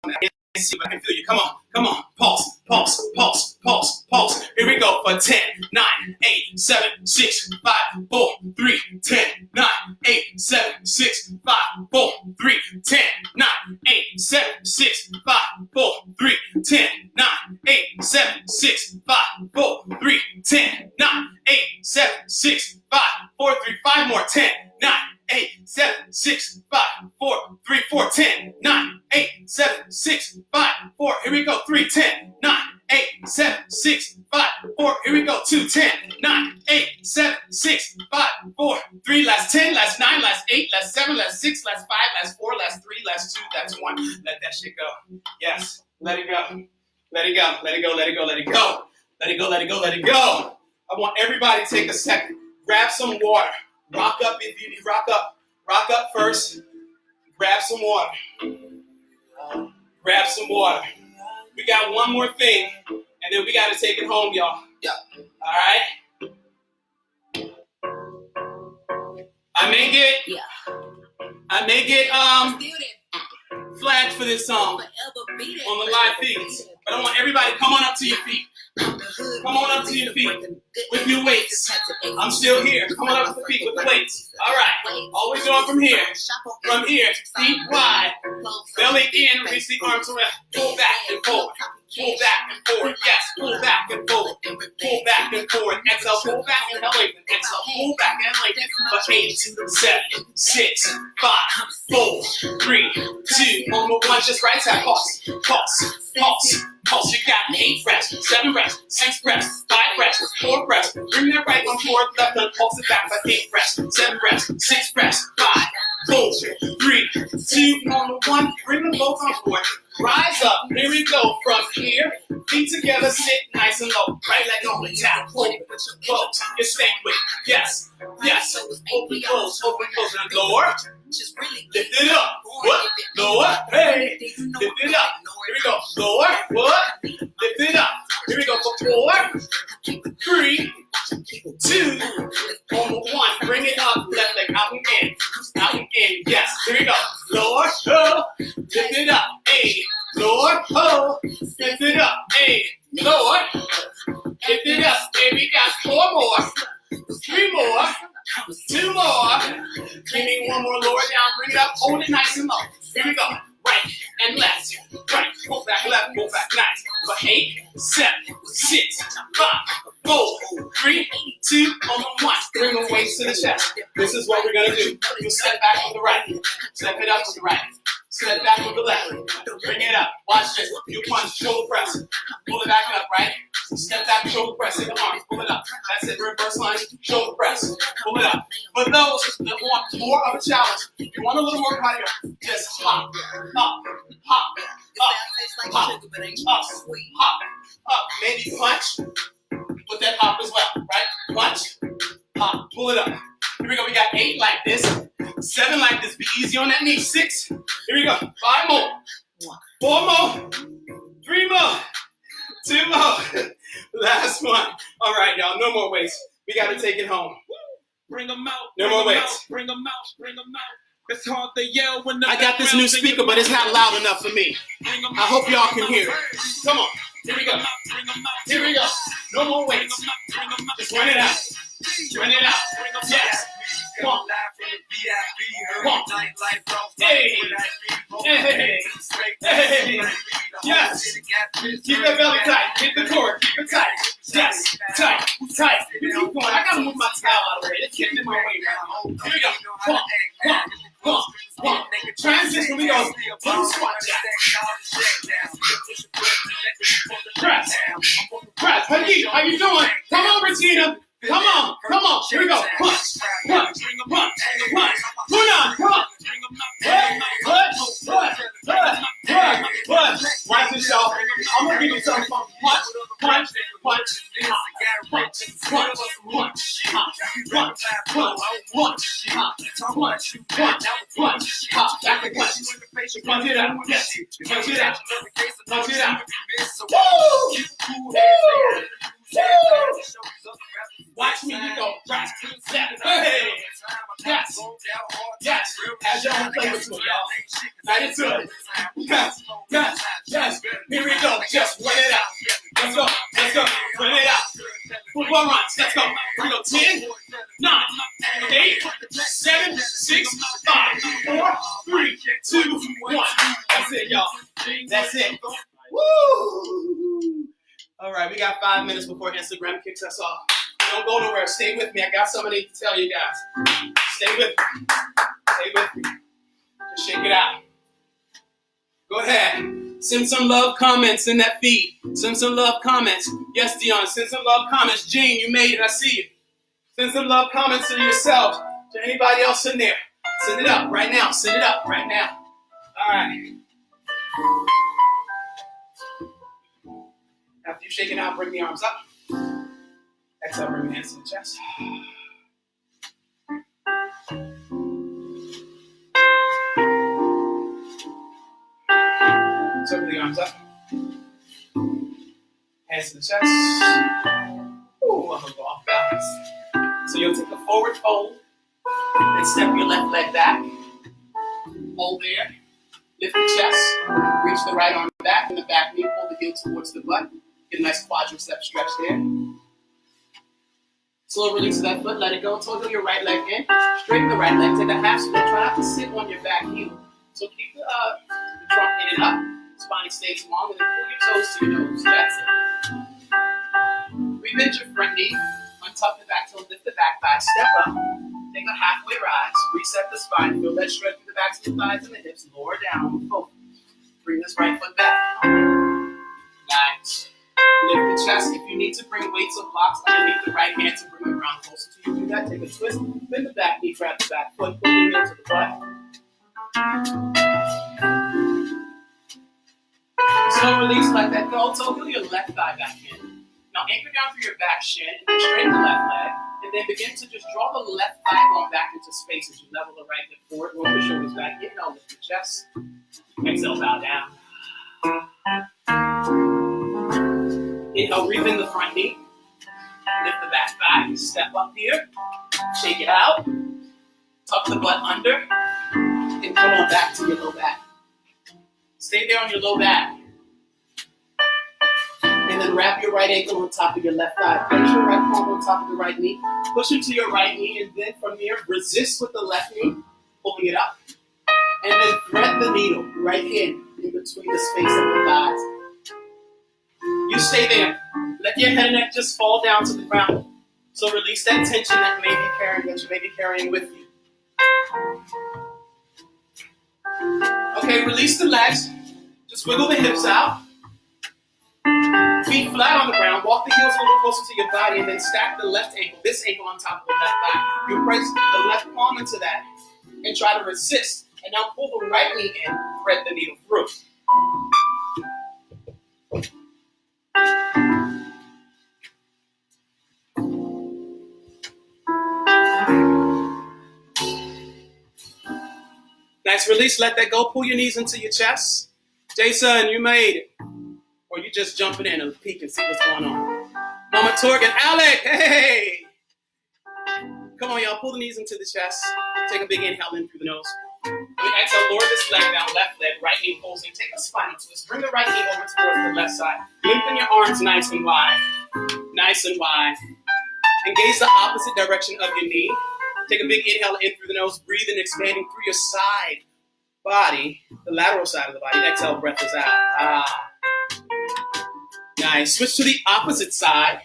that. See if I can feel you. Come on. Pulse, pulse, pulse, pulse, pulse. Here we go for 10, 9, 8, 7, 6, 5, 4, 3, 10, 9, 8, 7, 6, 5, 4, 3, 10, 9, 8, 7, 6, 5, 4, 3, 10, 9, 8, 7, 6, 5, 4, 3, 10, 9, 8, 7, 6, 5, 4, 3, 5 more, 10, 9, 8, 7, 6, 5, 4, 3, 4, 10, 9, 8, 7, 6, 5, 4. Here we go. 3, 10, 9, 8, 7, 6, 5, 4. Here we go. 2, 10, 9, 8, 7, 6, 5, 4, 3. Last 10, last 9, last 8, last 7, last 6, last 5, last 4, last 3, last 2, last 1. Let that shit go. Yes. Let it go. Let it go. Let it go. Let it go. Let it go. Let it go. Let it go. Let it go. I want everybody to take a second. Grab some water. Rock up if you need. Rock up. Rock up first. Grab some water. Grab some water. We got one more thing, and then we got to take it home, y'all. Yeah. All right? I may get flagged for this song on the live feeds, but I want everybody to come on up to your feet. Come on up to your feet with your weights. I'm still here. Come on up to the feet with the weights. All right. Always going from here. From here, feet wide. Belly in, reach the arms around. Pull back and forward. Pull back and forward. Yes, pull back and forward. Pull back and forward. Exhale, pull back and lengthen. Exhale, pull back and lengthen. For 8, 7, 6, 5, 4, 3, 2, on the 1. Just right side. Pulse. Pulse. Pulse. Pulse. You got 8 breaths, 7 breaths, 6 breaths, 5 breaths, 4 breaths. Bring that right one forward, left one. Pulse it back for 8 breaths, 7 breaths, 6 breaths, 5, 4, 3, 2, on the 1. Bring them both on board. Rise up. Here we go. From here, feet together, sit nice and low. Right leg on the tap. Open, close. You stay with. Yes. Yes. Open, close. Open, close. And lower. Lift it up. What? Lower. Hey. Lift it up. Here we go. Lower. What? Lift it up. Here we go. For 4, 3, 2, on the 1. Bring it up. Left leg out and in. Out and in. Yes. Here we go. Lower. Oh. Lift it up. Hey. Lower. Oh. Lift it up. Hey. Lower. Lift it up. Hey, we got 4 more. 3 more. 2 more. Give me 1 more. Lower down. Bring it up. Hold it nice and low. Here we go. Right and left. Right. Pull back left. Pull back nice. For 8, 7, 6, 5, 4, 3, 2, on the 1. Bring the weights to the chest. This is what we're going to do. You step back with the right. Step it up with the right. Step back with the left. Bring it up. Watch this. You punch, shoulder press. Pull it back up, right? Step back, shoulder press. Hit the arms. Pull it up. That's it. Reverse lunge, shoulder press. Pull it up. For those that want more of a challenge, you want a little more cardio, just hop, up, hop, up, hop, up, up. Maybe punch with that hop as well, right? Punch, hop, pull it up. Here we go. We got 8 like this, 7 like this. Be easy on that knee. 6. Here we go. 5 more. 4 more. 3 more. 2 more. Last one. All right, y'all. No more weights. We got to take it home. Bring them out. No more weights. Bring them out. Bring them out. It's hard to yell when the I got this new speaker, but it's not loud enough for me. I hope y'all can hear it. Come on. Here we go. Here we go. No more wait. Just run it out. Run it out. Yes. Come on. Come on. Hey. Hey. Hey. Yes. Keep that belly tight. Hit the cord. Keep it tight. Yes. Tight. Tight. You keep going. I gotta move my towel out of the way. It's getting in my way right now. Here we go. Come on. Come on. Come on. Come on. Transition. We go. Boom squat. Press. Press. Hey, how you doing? Come on, Regina. Come on. Come on. Here we go. Punch. Punch. Punch. Punch. Put on. Come on. Punch. Watch this, y'all. I'm going to give you something fun. Punch. Punch. Punch. Punch. Punch. Punch. Punch. Punch. Punch. Punch. Punch. Back to punch. Punch it out. Yes. Punch it out. Punch it out. Woo! Woo! Watch me, you go. Press. Hey. Yes. Yes. As y'all play with me, y'all. Right into it. Yes. Yes. Yes. Here we go. Just run it out. Let's go. Let's go. Run it out. Football runs. Let's go. Here we go. 10, 9, 8, 7, 6, 5, 4, 3, 2, 1. That's it, y'all. That's it. Woo! All right, we got 5 minutes before Instagram kicks us off. Don't go nowhere. Stay with me. I got something to tell you guys. Stay with me. Stay with me. Just shake it out. Go ahead. Send some love comments in that feed. Send some love comments. Yes, Dion. Send some love comments. Gene, you made it. I see you. Send some love comments to yourselves. To anybody else in there. Send it up right now. Send it up right now. All right. After you shake it out, bring the arms up. Exhale, bring your hands to the chest. Circle the arms up. Hands to the chest. Ooh, I'm going to go off balance. So you'll take a forward fold and step your left leg back. Hold there. Lift the chest. Reach the right arm back and the back knee. Pull the heel towards the butt. Get a nice quadricep stretch there. Slow release of that foot. Let it go. Toggle your right leg in. Straighten the right leg. Take a half split. Try not to sit on your back heel. So keep the trunk in and up. Spine stays long. And then pull your toes to your nose. That's it. Rebend your front knee. Untuck the back toe. Lift the back thigh. Step up. Take a halfway rise. Reset the spine. Feel that stretch through the backs of the thighs and the hips. Lower down on the foot. Bring this right foot back. Nice. Lift the chest. If you need to bring weights or blocks underneath the right hand to bring the ground closer to you, do that. Take a twist. Bend the back knee, grab the back foot, pull your heel to the butt. Slow release, let that go. So heel your left thigh back in. Now anchor down through your back shin, and then straighten the left leg, and then begin to just draw the left thigh bone back into space as you level the right hip forward, roll the shoulders back. Inhale, lift your chest. Exhale, bow down. Inhale, rebend the front knee. Lift the back thigh. Step up here. Shake it out. Tuck the butt under. And come on back to your low back. Stay there on your low back. And then wrap your right ankle on top of your left thigh. Place your right palm on top of the right knee. Push into your right knee. And then from here, resist with the left knee. Pulling it up. And then thread the needle right in between the space of the thighs. You stay there. Let your head and neck just fall down to the ground. So release that tension that you may be carrying with you. Okay, release the legs. Just wiggle the hips out. Feet flat on the ground. Walk the heels a little closer to your body and then stack the left ankle, this ankle on top of the left thigh. You press the left palm into that and try to resist. And now pull the right knee in, thread the needle through. Nice release, let that go. Pull your knees into your chest. Jason, you made it. Or you just jumping in and peek and see what's going on. Mama Torgan, Alec, hey! Come on, y'all, pull the knees into the chest. Take a big inhale in through the nose. And exhale, lower this leg down, left leg, right knee pulls in. Take a spinal twist. Bring the right knee over towards the left side. Lengthen your arms nice and wide. Nice and wide. Engage the opposite direction of your knee. Take a big inhale in through the nose. Breathe in, expanding through your side body, the lateral side of the body. Exhale, breath is out. Nice. Switch to the opposite side.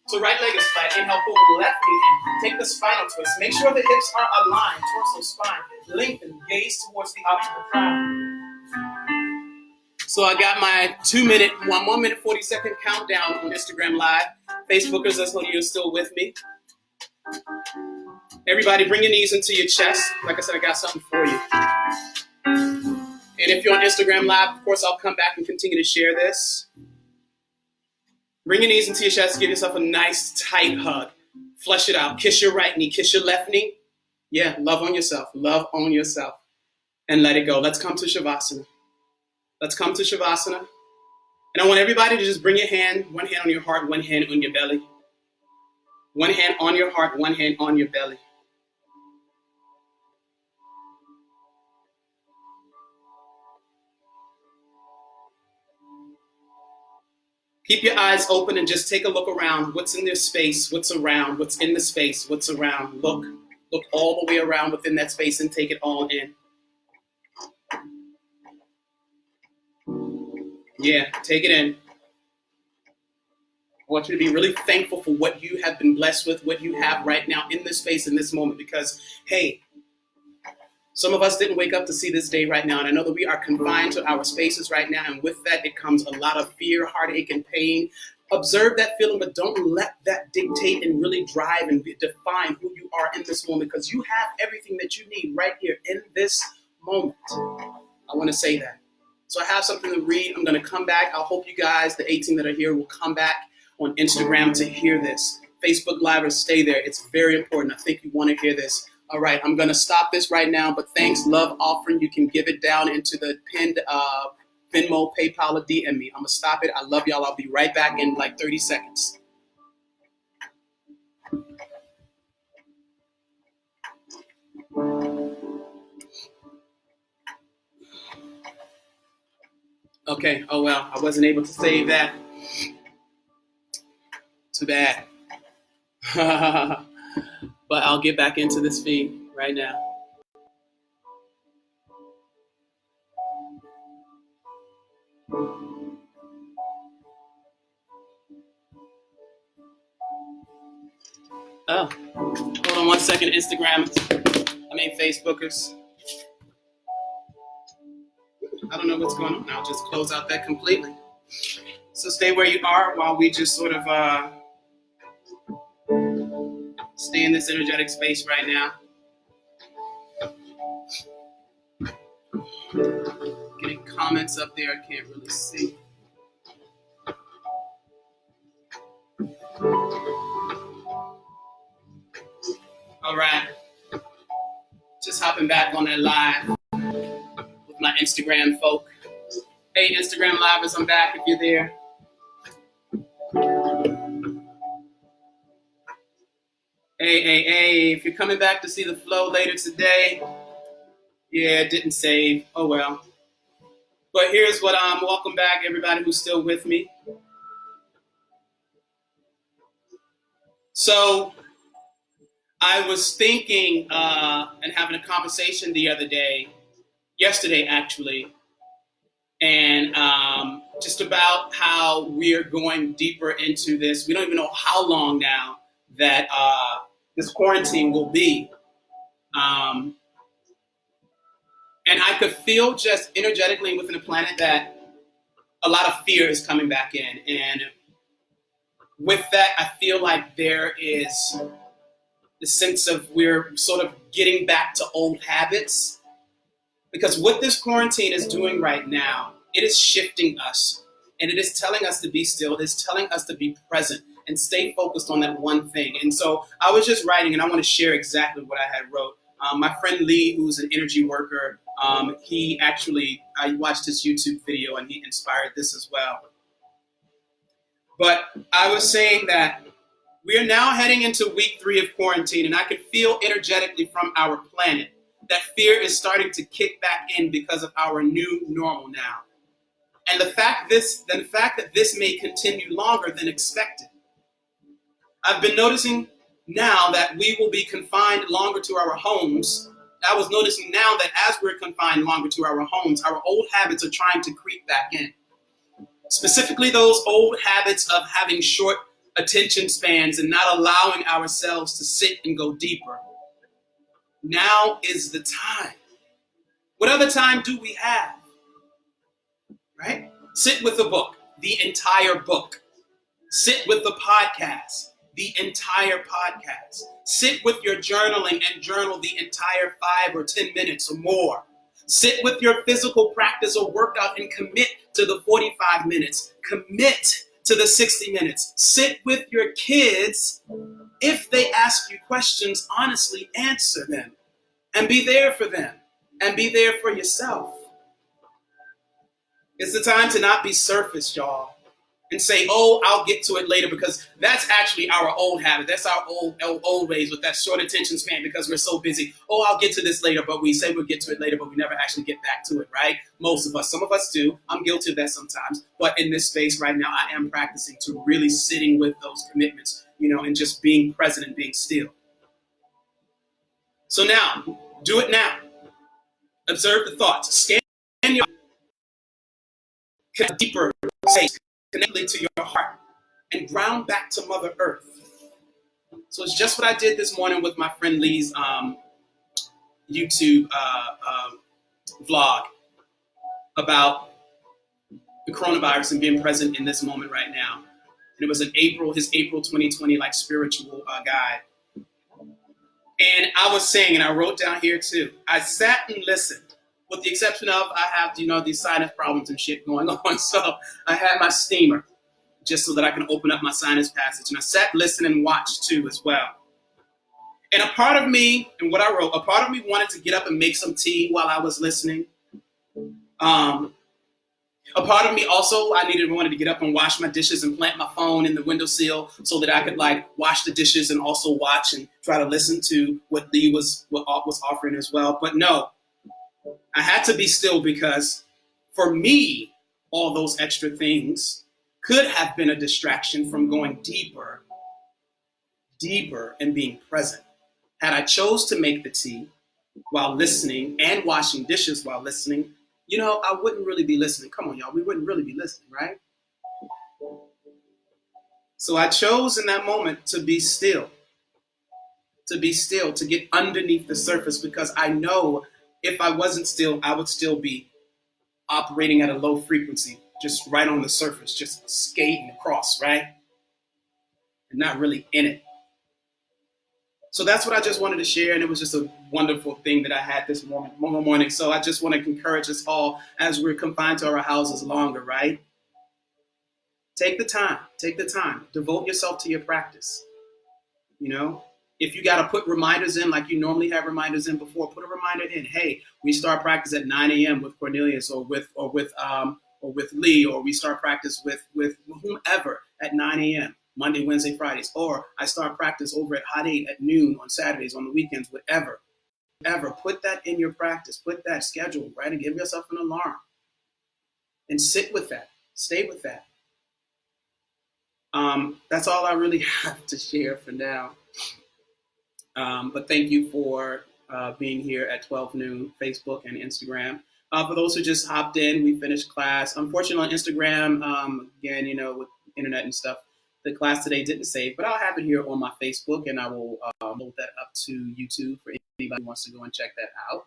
So right leg is flat. Inhale, pull the left knee in. Take the spinal twist. Make sure the hips are aligned. Torso, spine. Lengthen. Gaze towards the opposite crown. So I got my 1 minute 40-second countdown on Instagram Live. Facebookers, that's when you're still with me. Everybody, bring your knees into your chest. Like I said, I got something for you. And if you're on Instagram Live, of course, I'll come back and continue to share this. Bring your knees into your chest. Give yourself a nice, tight hug. Flush it out. Kiss your right knee. Kiss your left knee. Yeah, love on yourself. Love on yourself. And let it go. Let's come to Shavasana. Let's come to Shavasana. And I want everybody to just bring your hand, one hand on your heart, one hand on your belly. One hand on your heart, one hand on your belly. Keep your eyes open and just take a look around. What's in this space? What's around? What's in the space? What's around? Look all the way around within that space and take it all in. Yeah, take it in. I want you to be really thankful for what you have been blessed with, what you have right now in this space, in this moment, because, hey, some of us didn't wake up to see this day right now, and I know that we are confined to our spaces right now, and with that, it comes a lot of fear, heartache, and pain. Observe that feeling, but don't let that dictate and really drive and define who you are in this moment, because you have everything that you need right here in this moment. I want to say that. So I have something to read. I'm going to come back. I hope you guys, the 18 that are here, will come back on Instagram to hear this. Facebook Livers, stay there. It's very important. I think you want to hear this. All right, I'm going to stop this right now, but thanks, love offering. You can give it down into the pinned Venmo, PayPal, or DM me. I'm going to stop it. I love y'all. I'll be right back in like 30 seconds. Okay, oh well, I wasn't able to save that. Too bad. But I'll get back into this feed right now. Oh, hold on 1 second, Facebookers. I don't know what's going on. I'll just close out that completely. So stay where you are while we just sort of stay in this energetic space right now. Getting comments up there, I can't really see. All right. Just hopping back on that live with my Instagram folk. Hey, Instagram Livers, I'm back if you're there. Hey, if you're coming back to see the flow later today, yeah, it didn't save. Oh, well. But here's what welcome back, everybody who's still with me. So I was thinking and having a conversation the other day, yesterday actually, and just about how we're going deeper into this. We don't even know how long now that this quarantine will be. And I could feel just energetically within the planet that a lot of fear is coming back in. And with that, I feel like there is the sense of we're sort of getting back to old habits. Because what this quarantine is doing right now, it is shifting us. And it is telling us to be still. It is telling us to be present and stay focused on that one thing. And so I was just writing, and I want to share exactly what I had wrote. My friend Lee, who's an energy worker, I watched his YouTube video, and he inspired this as well. But I was saying that we are now heading into week 3 of quarantine, and I could feel energetically from our planet that fear is starting to kick back in because of our new normal now. And the fact that this may continue longer than expected. I've been noticing now that we will be confined longer to our homes. I was noticing now that as we're confined longer to our homes, our old habits are trying to creep back in. Specifically, those old habits of having short attention spans and not allowing ourselves to sit and go deeper. Now is the time. What other time do we have? Right? Sit with the book, the entire book. Sit with the podcast, the entire podcast. Sit with your journaling and journal the entire 5 or 10 minutes or more. Sit with your physical practice or workout and commit to the 45 minutes. Commit to the 60 minutes. Sit with your kids. If they ask you questions, honestly answer them and be there for them and be there for yourself. It's the time to not be surface, y'all, and say, oh, I'll get to it later, because that's actually our old habit. That's our old ways with that short attention span because we're so busy. Oh, I'll get to this later, but we say we'll get to it later, but we never actually get back to it, right? Most of us, some of us do. I'm guilty of that sometimes. But in this space right now, I am practicing to really sitting with those commitments, and just being present and being still. So now, do it now. Observe the thoughts. Scan your deeper space, connectly to your heart, and ground back to Mother Earth. So it's just what I did this morning with my friend Lee's YouTube vlog about the coronavirus and being present in this moment right now. And it was his April 2020 spiritual guide. And I was saying, and I wrote down here too, I sat and listened. With the exception of I have, these sinus problems and shit going on. So I had my steamer just so that I can open up my sinus passage. And I sat, listened, and watched too as well. And a part of me, and what I wrote, a part of me wanted to get up and make some tea while I was listening. A part of me also, wanted to get up and wash my dishes and plant my phone in the windowsill so that I could wash the dishes and also watch and try to listen to what Lee was offering as well. But no. I had to be still because for me, all those extra things could have been a distraction from going deeper and being present. Had I chose to make the tea while listening and washing dishes while listening, I wouldn't really be listening. Come on, y'all. We wouldn't really be listening, right? So I chose in that moment to be still, to get underneath the surface, because I know if I wasn't still, I would still be operating at a low frequency, just right on the surface, just skating across, right? And not really in it. So that's what I just wanted to share, and it was just a wonderful thing that I had this morning. So I just want to encourage us all as we're confined to our houses longer, right? Take the time, devote yourself to your practice, If you got to put reminders in like you normally have reminders in before, put a reminder in. Hey, we start practice at 9 a.m. with Cornelius or with Lee, or we start practice with whomever at 9 a.m. Monday, Wednesday, Fridays, or I start practice over at Hot 8 at noon on Saturdays, on the weekends, whatever. Put that in your practice. Put that schedule, right? And give yourself an alarm. And sit with that. Stay with that. That's all I really have to share for now. But thank you for being here at 12 noon, Facebook and Instagram. For those who just hopped in, we finished class. Unfortunately, on Instagram, again, with internet and stuff, the class today didn't save, but I'll have it here on my Facebook, and I will load that up to YouTube for anybody who wants to go and check that out.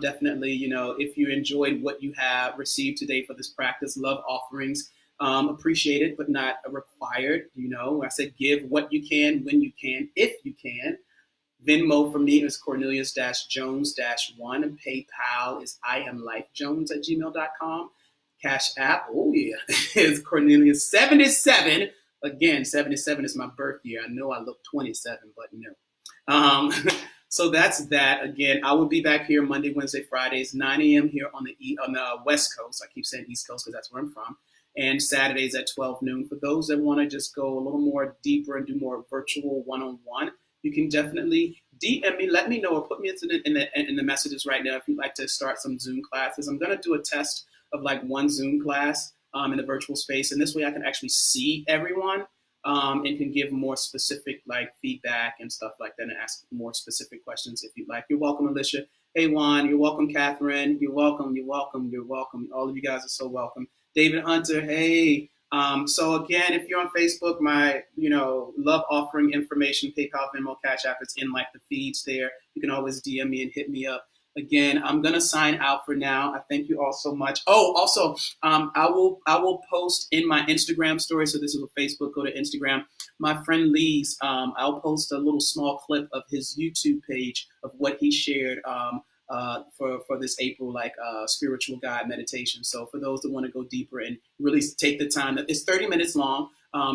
Definitely, if you enjoyed what you have received today for this practice, love offerings. Appreciated, but not required. I said give what you can, when you can, if you can. Venmo for me is Cornelius-Jones-1, and PayPal is IamLifeJones@gmail.com. Cash App, oh yeah, is Cornelius77. Again, 77 is my birth year. I know I look 27, but no. So that's that. Again, I will be back here Monday, Wednesday, Fridays, 9 a.m. here on the West Coast. I keep saying East Coast because that's where I'm from. And Saturdays at 12 noon. For those that want to just go a little more deeper and do more virtual one-on-one, you can definitely DM me, let me know, or put me in the messages right now if you'd like to start some Zoom classes. I'm going to do a test of like one Zoom class in the virtual space, and this way I can actually see everyone and can give more specific like feedback and stuff like that, and ask more specific questions if you'd like. You're welcome, Alicia. Hey, Juan. You're welcome, Catherine. You're welcome. You're welcome. You're welcome. All of you guys are so welcome. David Hunter. Hey. So again, if you're on Facebook, my love offering information, PayPal, Venmo, Cash App, it's in like the feeds there. You can always DM me and hit me up. Again, I'm gonna sign out for now. I thank you all so much. Oh, also, I will post in my Instagram story. So this is a Facebook. Go to Instagram. My friend Lee's. I'll post a little small clip of his YouTube page of what he shared. For this April spiritual guide meditation. So for those that want to go deeper and really take the time, it's 30 minutes long.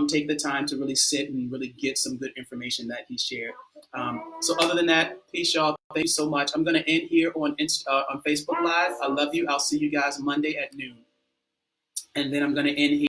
Take the time to really sit and really get some good information that he shared. So other than that, peace, y'all. Thank you so much. I'm going to end here on Facebook Live. I love you. I'll see you guys Monday at noon. And then I'm going to end here.